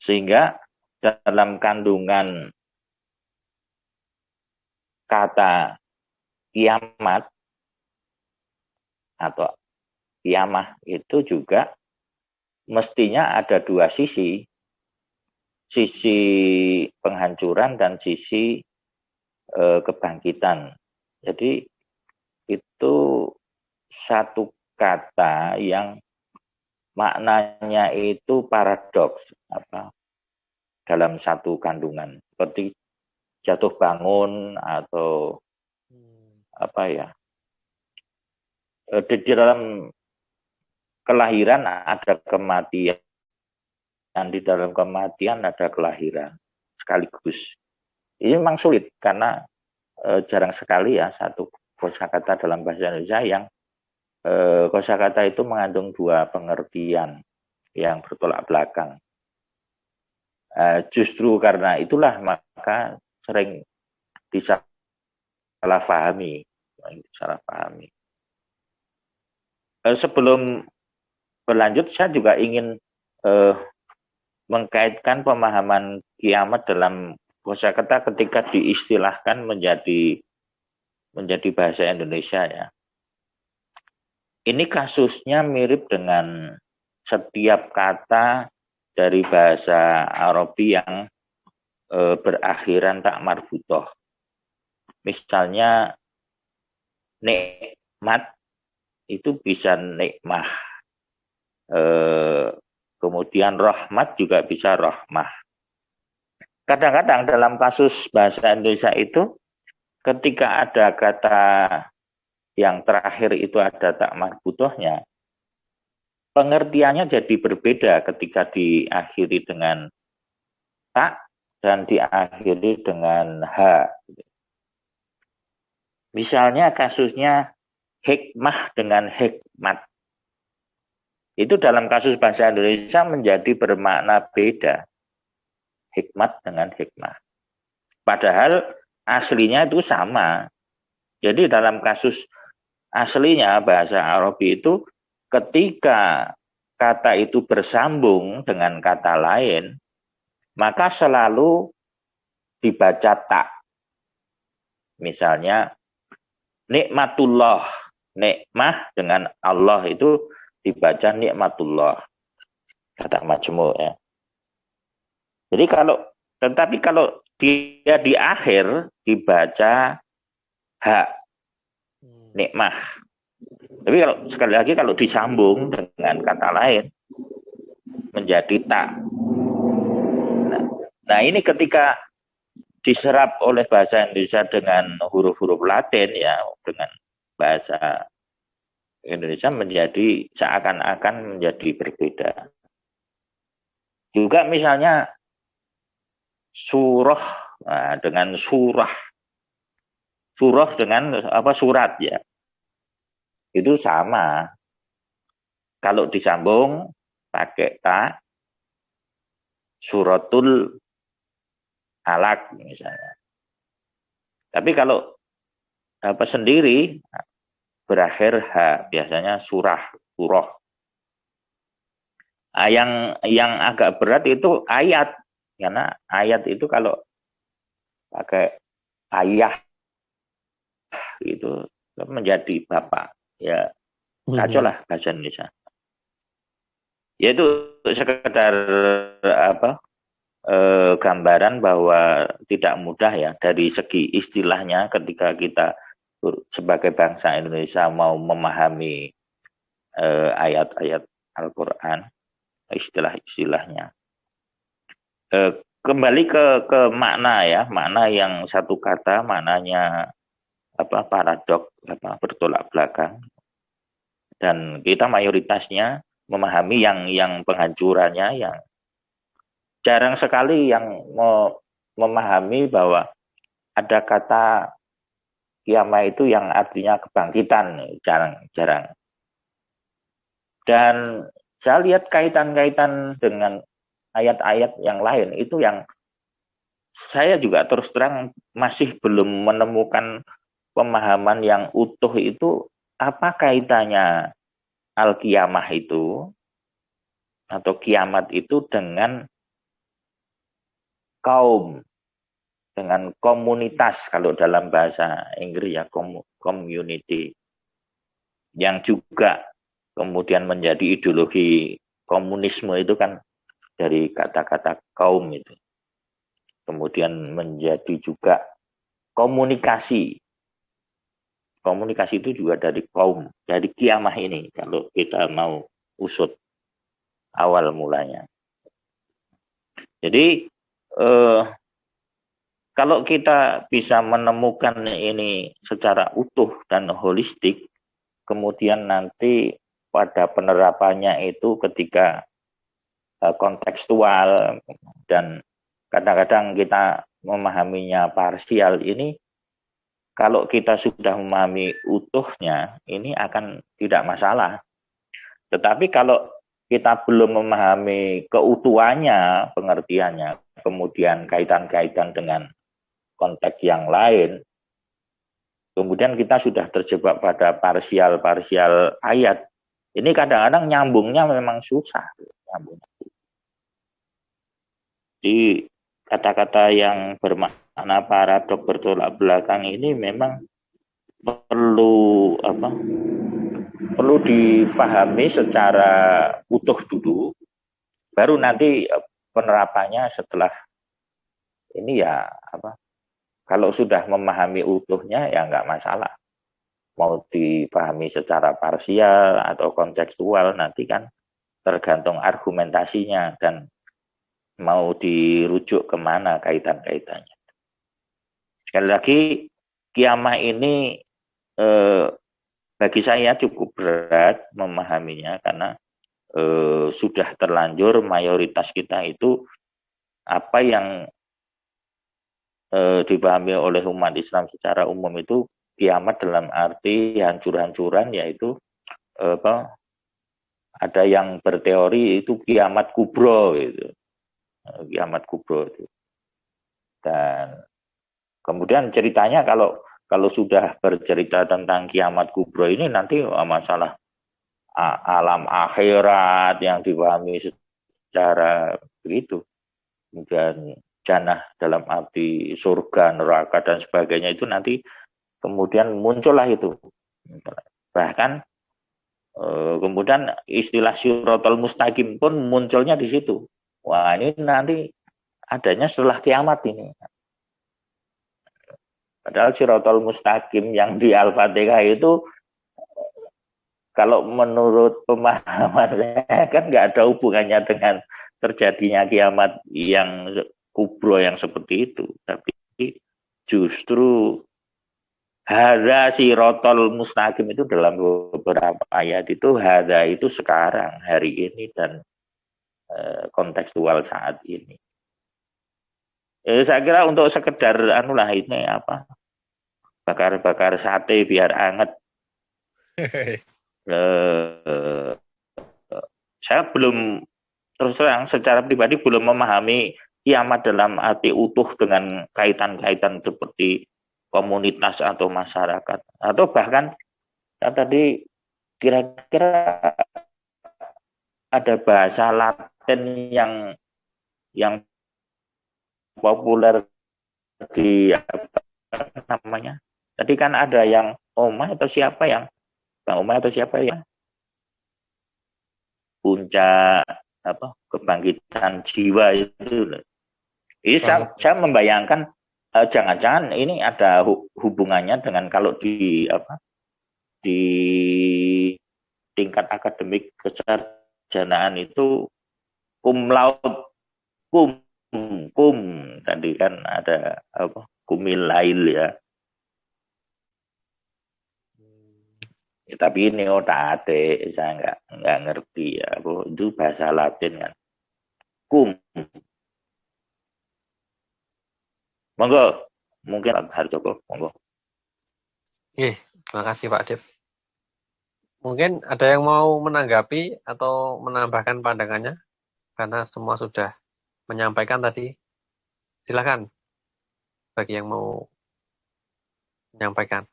Sehingga dalam kandungan kata kiamat atau kiamah itu juga mestinya ada dua sisi penghancuran dan sisi kebangkitan. Jadi itu satu kata yang maknanya itu paradoks dalam satu kandungan, seperti jatuh bangun atau di dalam kelahiran ada kematian, dan di dalam kematian ada kelahiran sekaligus. Ini memang sulit karena jarang sekali ya satu kosakata dalam bahasa Indonesia yang kosakata itu mengandung dua pengertian yang bertolak belakang. Justru karena itulah maka sering disalahpahami. Sebelum berlanjut, saya juga ingin mengkaitkan pemahaman kiamat dalam kosakata ketika diistilahkan menjadi bahasa Indonesia ya. Ini kasusnya mirip dengan setiap kata dari bahasa Arabi yang berakhiran tak marbutoh. Misalnya nikmat itu bisa nikmah. Kemudian rahmat juga bisa rahmah. Kadang-kadang dalam kasus bahasa Indonesia itu ketika ada kata yang terakhir itu ada tak marbutohnya, pengertiannya jadi berbeda ketika diakhiri dengan tak dan diakhiri dengan ha. Misalnya kasusnya hikmah dengan hikmat. Itu dalam kasus bahasa Indonesia menjadi bermakna beda. Hikmat dengan hikmah. Padahal aslinya itu sama. Jadi dalam kasus aslinya bahasa Arabi itu ketika kata itu bersambung dengan kata lain, maka selalu dibaca tak. Misalnya nikmatullah, nikmah dengan Allah itu dibaca nikmatullah. Kata majmu' ya. Jadi tetapi kalau dia di akhir dibaca hak, nikmah. Tapi sekali lagi kalau disambung dengan kata lain menjadi tak. Nah ini ketika diserap oleh bahasa Indonesia dengan huruf-huruf Latin ya, dengan bahasa Indonesia menjadi seakan-akan menjadi berbeda. Juga misalnya surah, dengan surah dengan surat ya, itu sama. Kalau disambung pakai ta, suratul alaq misalnya. Tapi kalau sendiri berakhir ha, biasanya surah. Yang agak berat itu ayat, karena ayat itu kalau pakai ayah itu menjadi bapak, ya kacau lah bahasa Indonesia. Yaitu sekedar gambaran bahwa tidak mudah ya dari segi istilahnya ketika kita sebagai bangsa Indonesia mau memahami ayat-ayat Al-Quran, istilah-istilahnya. Kembali ke makna ya, makna yang satu kata, maknanya paradok, bertolak belakang, dan kita mayoritasnya memahami yang penghancurannya, yang jarang sekali yang memahami bahwa ada kata kiamat itu yang artinya kebangkitan, jarang. Dan saya lihat kaitan-kaitan dengan ayat-ayat yang lain itu yang saya juga terus terang masih belum menemukan pemahaman yang utuh itu apa kaitannya al-qiyamah itu atau kiamat itu dengan kaum, dengan komunitas, kalau dalam bahasa Inggris ya community, yang juga kemudian menjadi ideologi komunisme itu kan dari kata-kata kaum itu. Kemudian menjadi juga komunikasi. Komunikasi itu juga dari kaum, dari kiamah ini kalau kita mau usut awal mulanya. Jadi kalau kita bisa menemukan ini secara utuh dan holistik, kemudian nanti pada penerapannya itu ketika kontekstual dan kadang-kadang kita memahaminya parsial ini, kalau kita sudah memahami utuhnya, ini akan tidak masalah. Tetapi kalau kita belum memahami keutuhannya, pengertiannya, kemudian kaitan-kaitan dengan konteks yang lain, kemudian kita sudah terjebak pada parsial-parsial ayat. Ini kadang-kadang nyambungnya memang susah. Di kata-kata yang bermakna paradok, bertolak belakang ini memang perlu difahami secara utuh dulu, baru nanti penerapannya setelah ini ya kalau sudah memahami utuhnya ya nggak masalah. Mau dipahami secara parsial atau kontekstual nanti kan tergantung argumentasinya dan mau dirujuk kemana kaitan-kaitannya. Sekali lagi, kiamah ini bagi saya cukup berat memahaminya karena sudah terlanjur mayoritas kita itu apa yang dipahami oleh umat Islam secara umum itu kiamat dalam arti hancur-hancuran, yaitu ada yang berteori itu kiamat kubro gitu. Kiamat kubro itu. Dan kemudian ceritanya kalau sudah bercerita tentang kiamat kubro ini nanti masalah alam akhirat yang dipahami secara begitu. Kemudian jannah dalam arti surga, neraka dan sebagainya itu nanti kemudian muncullah itu. Bahkan kemudian istilah siratal mustaqim pun munculnya di situ. Wah, ini nanti adanya setelah kiamat ini. Padahal siratal mustaqim yang di Al-Fatihah itu kalau menurut pemahaman saya kan nggak ada hubungannya dengan terjadinya kiamat yang kubro yang seperti itu. Tapi justru hada siratal mustaqim itu dalam beberapa ayat itu hada itu sekarang, hari ini, dan kontekstual saat ini. Saya kira untuk sekedar anulah ini apa, bakar-bakar sate biar anget. Saya belum, terus terang secara pribadi belum memahami kiamat dalam arti utuh dengan kaitan-kaitan seperti komunitas atau masyarakat, atau bahkan tadi kira-kira ada bahasa Latin yang populer di apa namanya? Tadi kan ada yang Bang Omah atau siapa yang puncak apa kebangkitan jiwa itu. Ini saya membayangkan jangan-jangan ini ada hubungannya dengan kalau di tingkat akademik keserjanaan itu cum laude cum tadi kan ada kumilail ya. Tapi ini otak saya nggak ngerti ya, itu bahasa Latin kan. Cum. Monggo, mungkin Harjoko, monggo. Terima kasih Pak Dep. Mungkin ada yang mau menanggapi atau menambahkan pandangannya, karena semua sudah menyampaikan tadi. Silakan bagi yang mau menyampaikan.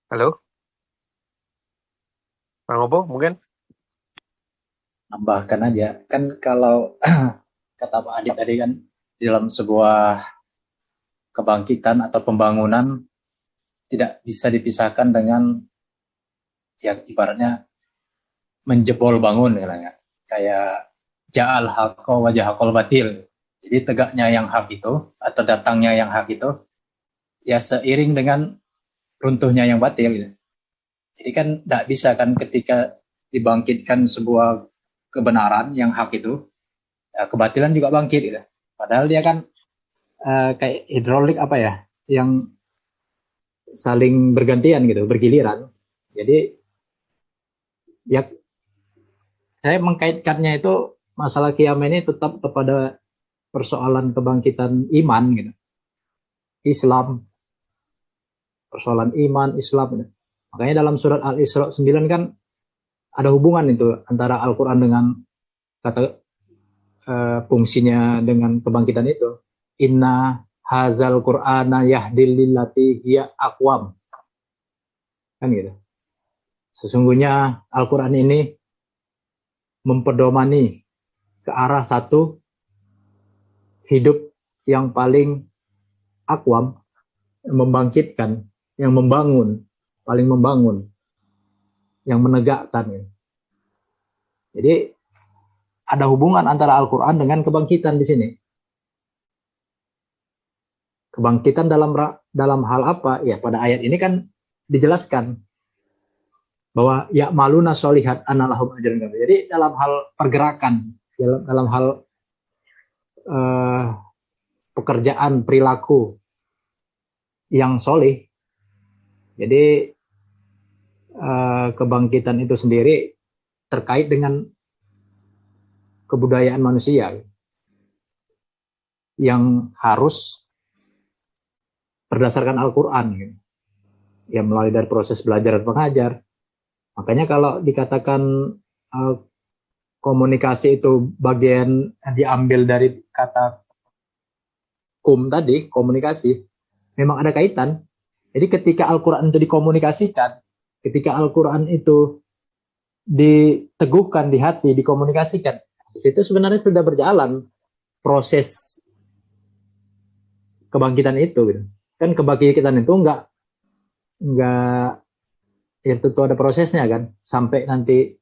Halo? Bang Obo mungkin? Tambahkan aja. Kan kalau kata Pak Adit tadi kan, dalam sebuah kebangkitan atau pembangunan tidak bisa dipisahkan dengan yang ibaratnya menjebol bangun kayak ja'al haqqa wa jahaqal batil. Jadi tegaknya yang hak itu atau datangnya yang hak itu ya seiring dengan runtuhnya yang batil gitu. Jadi kan tidak bisa kan ketika dibangkitkan sebuah kebenaran yang hak itu, ya kebatilan juga bangkit gitu. Padahal dia kan kayak hidrolik yang saling bergantian gitu, bergiliran. Jadi ya saya mengkaitkannya itu masalah kiamat ini tetap kepada persoalan kebangkitan iman gitu. Islam, persoalan iman Islam gitu. Makanya dalam surat Al-Isra 9 kan ada hubungan itu antara Al-Quran dengan kata fungsinya dengan kebangkitan itu. Inna hazal Qur'ana yahdil lillati hiya aqwam. Kan gitu. Sesungguhnya Al-Quran ini mempedomani ke arah satu hidup yang paling aqwam, membangkitkan, yang membangun, paling membangun, yang menegakkan. Jadi ada hubungan antara Al-Quran dengan kebangkitan di sini. Kebangkitan dalam hal apa? Ya pada ayat ini kan dijelaskan bahwa ya'maluna sholihat analahum ajrun kabir. Jadi dalam hal pergerakan, dalam hal pekerjaan, perilaku yang solih. Jadi kebangkitan itu sendiri terkait dengan kebudayaan manusia yang harus berdasarkan Al-Quran ya melalui dari proses belajar dan pengajar. Makanya kalau dikatakan komunikasi itu bagian diambil dari kata kum tadi, komunikasi, memang ada kaitan. Jadi ketika Al-Quran itu dikomunikasikan, ketika Al-Quran itu diteguhkan di hati, dikomunikasikan, di situ sebenarnya sudah berjalan proses kebangkitan itu. Gitu. Kan kebangkitan itu enggak ya tentu ada prosesnya kan, sampai nanti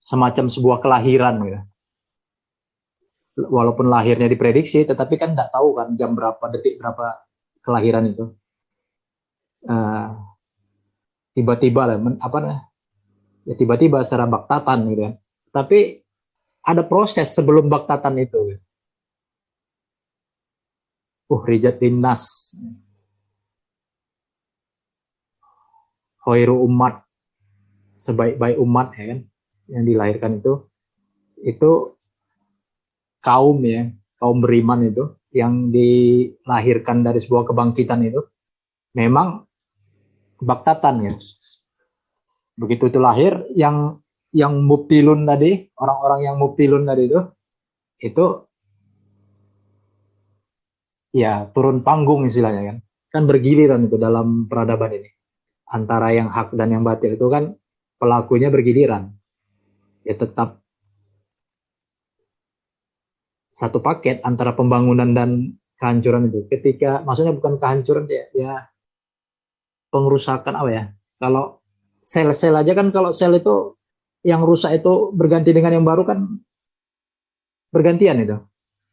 semacam sebuah kelahiran gitu. Walaupun lahirnya diprediksi, tetapi kan enggak tahu kan jam berapa, detik berapa kelahiran itu. Tiba-tiba lah, ya tiba-tiba secara baktatan gitu kan. Tapi ada proses sebelum baktatan itu. Gitu. Ukhrijat linnas. Khairu umat, sebaik-baik umat ya kan, yang dilahirkan itu kaum ya, kaum beriman itu yang dilahirkan dari sebuah kebangkitan itu memang kebaktatan ya. Begitu itu lahir, yang mubtilun tadi, orang-orang yang mubtilun tadi itu ya turun panggung istilahnya kan bergiliran itu dalam peradaban ini, antara yang hak dan yang batil itu kan pelakunya bergiliran ya, tetap satu paket antara pembangunan dan kehancuran itu. Ketika maksudnya bukan kehancuran ya pengerusakan apa ya, kalau sel-sel aja kan, kalau sel itu yang rusak itu berganti dengan yang baru kan bergantian itu,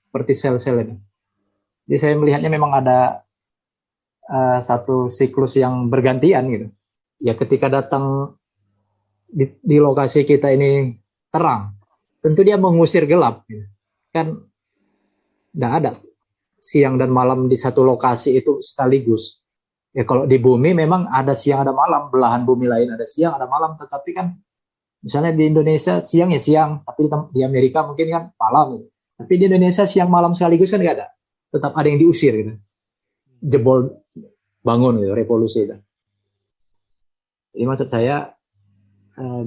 seperti sel-sel itu. Jadi saya melihatnya memang ada satu siklus yang bergantian gitu. Ya ketika datang di lokasi kita ini terang, tentu dia mengusir gelap gitu. Kan tidak ada siang dan malam di satu lokasi itu sekaligus. Ya kalau di bumi memang ada siang ada malam, belahan bumi lain ada siang ada malam, tetapi kan misalnya di Indonesia siang ya siang, tapi di Amerika mungkin kan malam gitu. Tapi di Indonesia siang malam sekaligus kan nggak ada, tetap ada yang diusir gitu, jebol bangun gitu, revolusi itu. Jadi maksud saya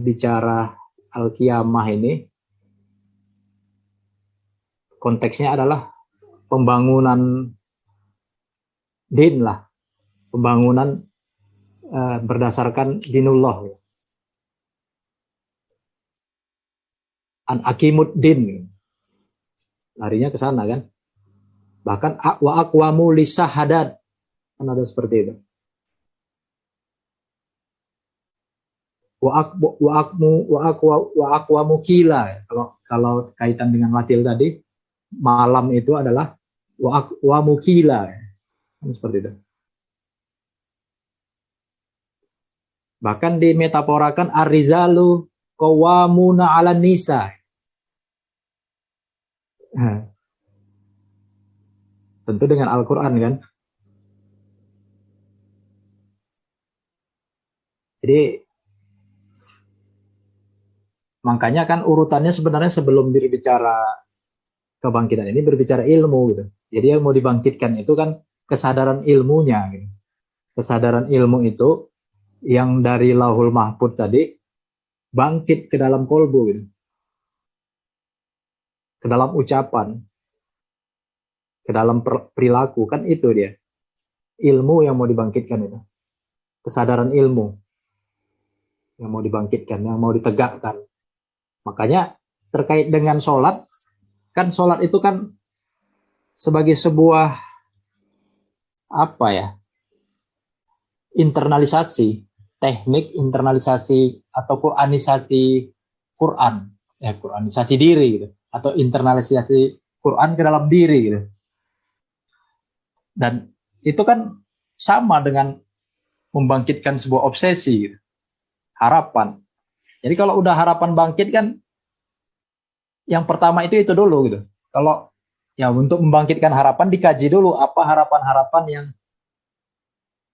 bicara Al-Qiyamah ini konteksnya adalah pembangunan din lah, pembangunan berdasarkan dinullah, an akimud din, larinya ke sana kan. Bahkan wa aqwamu lisahadat, kan ada seperti itu. Wa aqwamu kila, kalau kaitan dengan latil tadi, malam itu adalah wa aqwamu kila, kan seperti itu. Bahkan dimetaforakan ar-rizalu qawwamuna 'alan nisa. Tentu dengan Al-Qur'an kan. Jadi makanya kan urutannya sebenarnya sebelum berbicara kebangkitan ini berbicara ilmu gitu. Jadi yang mau dibangkitkan itu kan kesadaran ilmunya gitu. Kesadaran ilmu itu yang dari Lauhul Mahfuz tadi bangkit ke dalam kolbu gitu. Ke dalam ucapan, ke dalam perilaku, kan itu dia. Ilmu yang mau dibangkitkan itu. Kesadaran ilmu yang mau dibangkitkan, yang mau ditegakkan. Makanya terkait dengan sholat, kan sholat itu kan sebagai sebuah apa ya, internalisasi, teknik internalisasi atau Quranisasi Quran, ya Quranisasi diri gitu, atau internalisasi Quran ke dalam diri gitu. Dan itu kan sama dengan membangkitkan sebuah obsesi gitu. Harapan. Jadi kalau udah harapan bangkit kan yang pertama itu dulu gitu. Kalau ya untuk membangkitkan harapan dikaji dulu apa harapan-harapan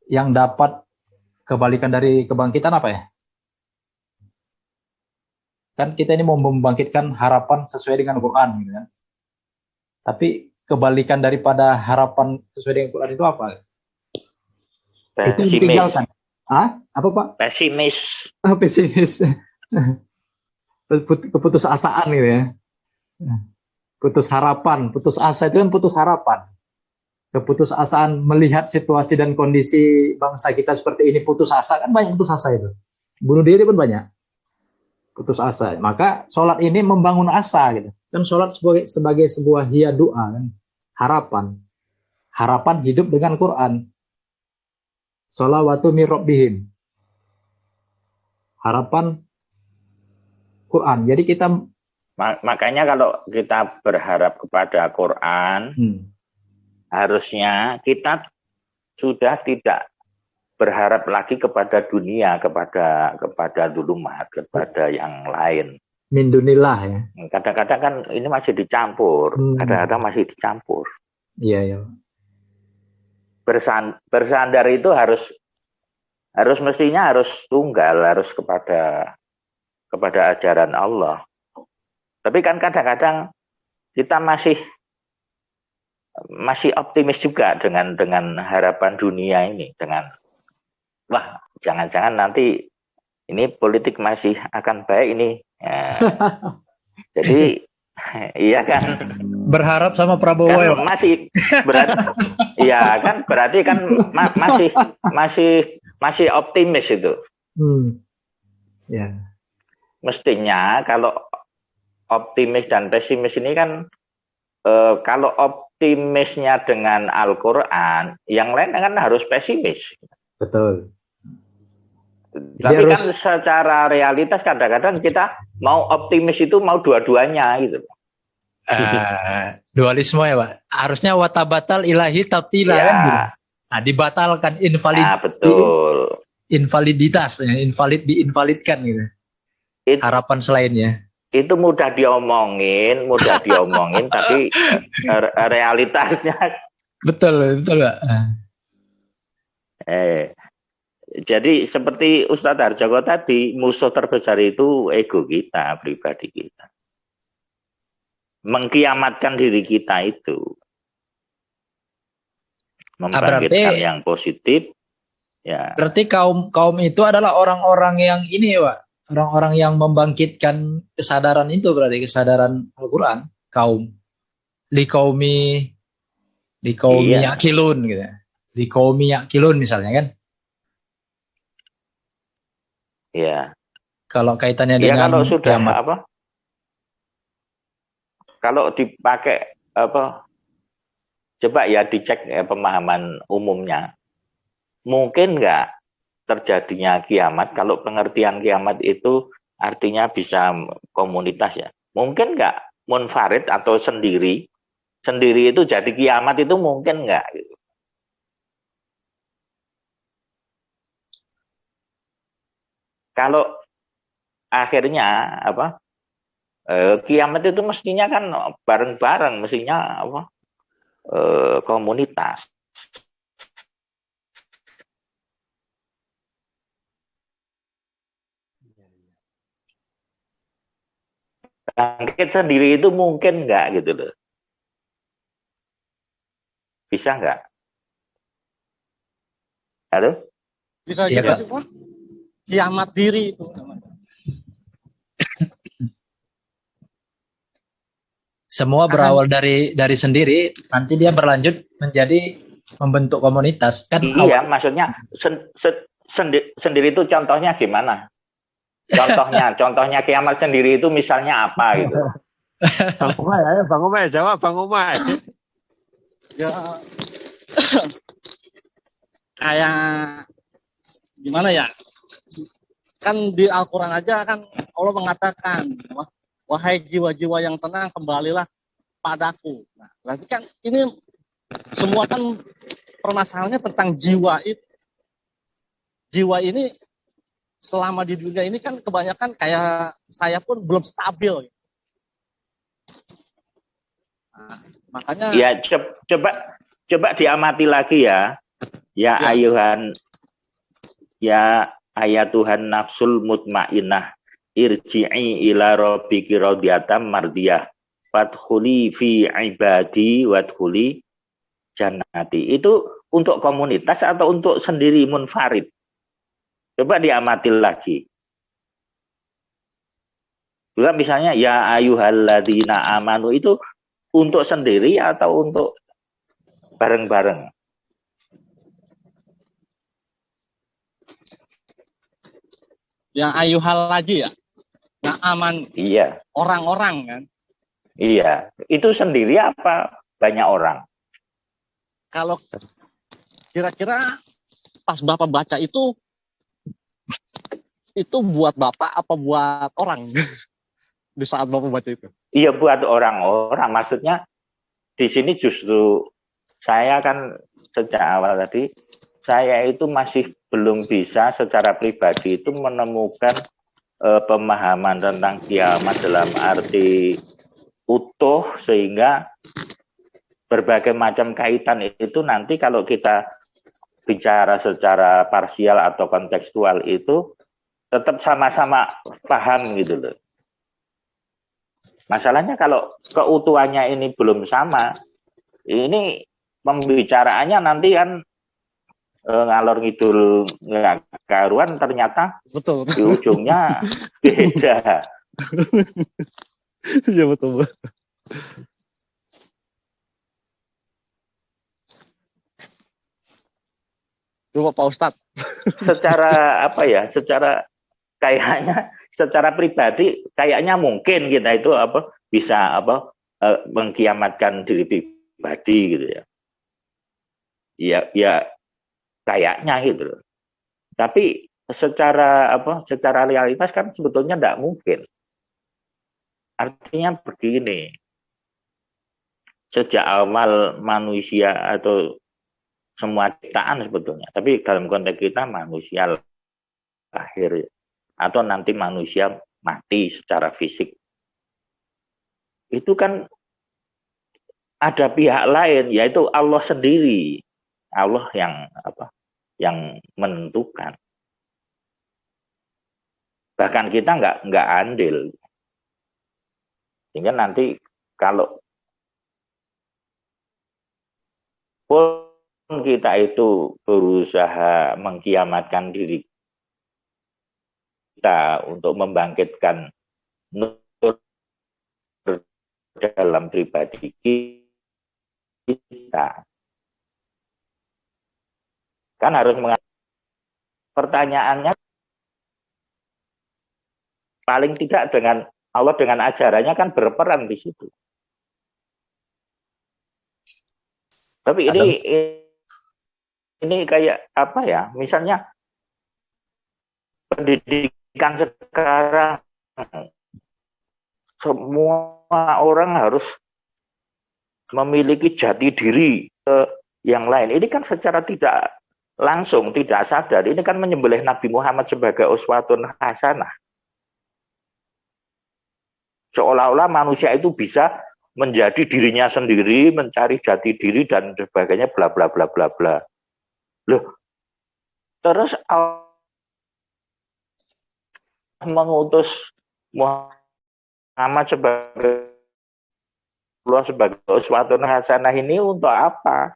yang dapat kebalikan dari kebangkitan apa ya? Kan kita ini mau membangkitkan harapan sesuai dengan Quran gitu kan. Tapi kebalikan daripada harapan sesuai dengan Quran itu apa? Itu ditinggalkan. Apa Pak? Pesimis. Pesimis. Keputusasaan gitu ya. Putus harapan, putus asa itu kan putus harapan. Keputusasaan melihat situasi dan kondisi bangsa kita seperti ini, putus asa, kan banyak putus asa itu. Bunuh diri pun banyak. Putus asa. Maka sholat ini membangun asa gitu. Kan sholat sebagai sebuah hiya doa kan. Harapan. Harapan hidup dengan Quran. Sholawatu mir rabbihim. Harapan Quran. Jadi kita makanya kalau kita berharap kepada Quran, harusnya kita sudah tidak berharap lagi kepada dunia, kepada dulumat, kepada yang lain. Min dunillah ya. Kadang-kadang kan ini masih dicampur, kadang-kadang masih dicampur. Iya, iya. bersandar itu harus mestinya harus tunggal, harus kepada ajaran Allah. Tapi kan kadang-kadang kita masih optimis juga dengan harapan dunia ini, dengan wah jangan-jangan nanti ini politik masih akan baik ini. Ya. Jadi iya kan, berharap sama Prabowo kan ya, masih iya kan, berarti kan masih optimis itu. Ya. Mestinya kalau optimis dan pesimis ini kan kalau optimisnya dengan Al-Quran, yang lain kan harus pesimis. Betul. Tapi kan secara realitas kadang-kadang kita mau optimis itu mau dua-duanya gitu. Dualisme ya Pak. Harusnya watabatal ilahi tabtila ya. Kan gitu. Nah, dibatalkan betul. Invaliditas, invalid diinvalidkan gitu. Harapan selainnya. Itu mudah diomongin tapi realitasnya betul Pak. Jadi seperti Ustadz Harjoko tadi, musuh terbesar itu ego kita, pribadi kita. Mengkiamatkan diri kita itu. Membangkitkan yang positif. Ya. Berarti kaum itu adalah orang-orang yang ini ya Pak. Orang-orang yang membangkitkan kesadaran itu, berarti kesadaran Al-Quran. Kaum. Likaumi yakilun gitu. Likaumi yakilun misalnya kan. Iya. Kalau kaitannya dengan kalau sudah kiamat. Kalau dipakai coba ya dicek pemahaman umumnya. Mungkin nggak terjadinya kiamat kalau pengertian kiamat itu artinya bisa komunitas ya. Mungkin nggak munfarid atau sendiri itu jadi kiamat itu mungkin nggak gitu. Kalau akhirnya kiamat itu mestinya kan bareng-bareng, mestinya komunitas. Bangkit sendiri itu mungkin nggak gitu loh. Bisa nggak? Halo? Bisa juga sih Pak. Kiamat diri itu. Semua berawal dari sendiri, nanti dia berlanjut menjadi membentuk komunitas kan. Iya, maksudnya sendiri itu contohnya gimana? Contohnya kiamat sendiri itu misalnya apa gitu? Bang Umay jawab Bang Umay. Ya kayak gimana ya? Kan di Al-Quran aja kan Allah mengatakan, wahai jiwa-jiwa yang tenang, kembalilah padaku. Nah, berarti kan ini semua kan permasalahannya tentang jiwa itu. Jiwa ini selama di dunia ini kan kebanyakan kayak saya pun belum stabil. Nah, makanya ya coba diamati lagi ya. Ya ayuhan ya ayatuhan nafsul mutmainnah irji'i ila rabbiki radiyatan mardiyah fadkhuli fi ibadi wadkhuli jannati. Itu untuk komunitas atau untuk sendiri munfarid? Coba diamati lagi. Juga misalnya ya ayyuhalladzina amanu itu untuk sendiri atau untuk bareng-bareng? yang ayuhal lagi ya. Nah, aman. Iya. Orang-orang kan. Iya. Itu sendiri apa banyak orang? Kalau kira-kira pas Bapak baca itu buat Bapak apa buat orang? Di saat Bapak baca itu. Iya, buat orang-orang. Maksudnya di sini justru saya kan sejak awal tadi saya itu masih belum bisa secara pribadi itu menemukan pemahaman tentang kiamat dalam arti utuh, sehingga berbagai macam kaitan itu nanti kalau kita bicara secara parsial atau kontekstual itu tetap sama-sama paham gitu loh. Masalahnya kalau keutuhannya ini belum sama, ini pembicaraannya nanti kan ngalor ngidul nggak karuan, ternyata betul. Di ujungnya beda. Iya betul. Coba Pak Ustadz. Secara apa ya? Kayaknya secara pribadi kayaknya mungkin kita itu bisa mengkiamatkan diri pribadi gitu ya. Ya kayaknya gitu loh. Tapi secara realitas kan sebetulnya tidak mungkin. Artinya begini. Sejak awal manusia atau semua ciptaan sebetulnya, tapi dalam konteks kita manusia lahir atau nanti manusia mati secara fisik, itu kan ada pihak lain, yaitu Allah sendiri. Allah yang menentukan. Bahkan kita nggak andil. Sehingga nanti kalau pun kita itu berusaha mengkiamatkan diri kita untuk membangkitkan nur dalam pribadi kita, kan harus pertanyaannya paling tidak dengan Allah, dengan ajarannya kan berperan di situ. Tapi ini kayak apa ya? Misalnya pendidikan sekarang, semua orang harus memiliki jati diri yang lain. Ini kan secara tidak langsung, tidak sadar, ini kan menyembelih Nabi Muhammad sebagai uswatun hasanah. Seolah-olah manusia itu bisa menjadi dirinya sendiri, mencari jati diri dan sebagainya, bla bla bla bla bla. Loh, terus mengutus Muhammad sebagai uswatun hasanah ini untuk apa?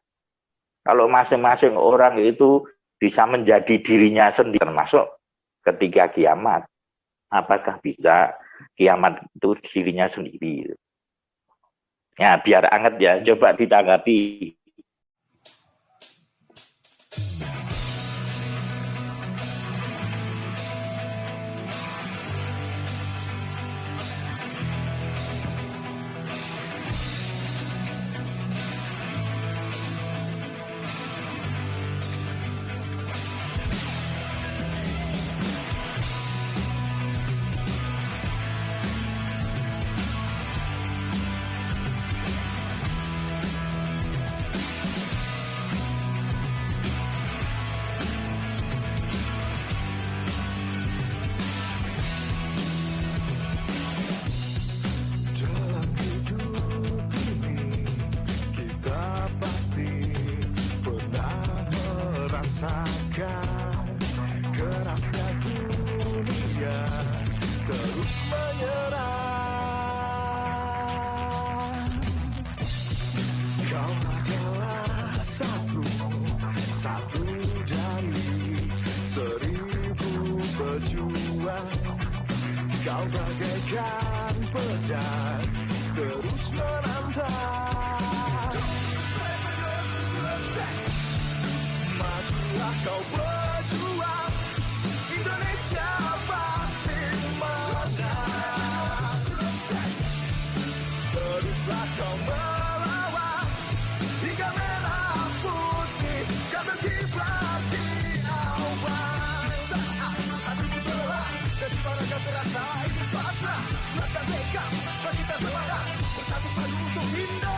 Kalau masing-masing orang itu bisa menjadi dirinya sendiri, termasuk ketika kiamat, apakah bisa kiamat itu dirinya sendiri? Ya, biar anget ya, coba ditanggapi. Kau bagaikan pedang terus menantang. Majulah kau berjuang, Indonesia pasti menang. Teruslah kau melawan hingga merah putih kan berkibar di awan. Hati bergerak dan suara terasa ini pasrah. Lakukan tekad bagi kita semangat bersatu padu untuk Indonesia.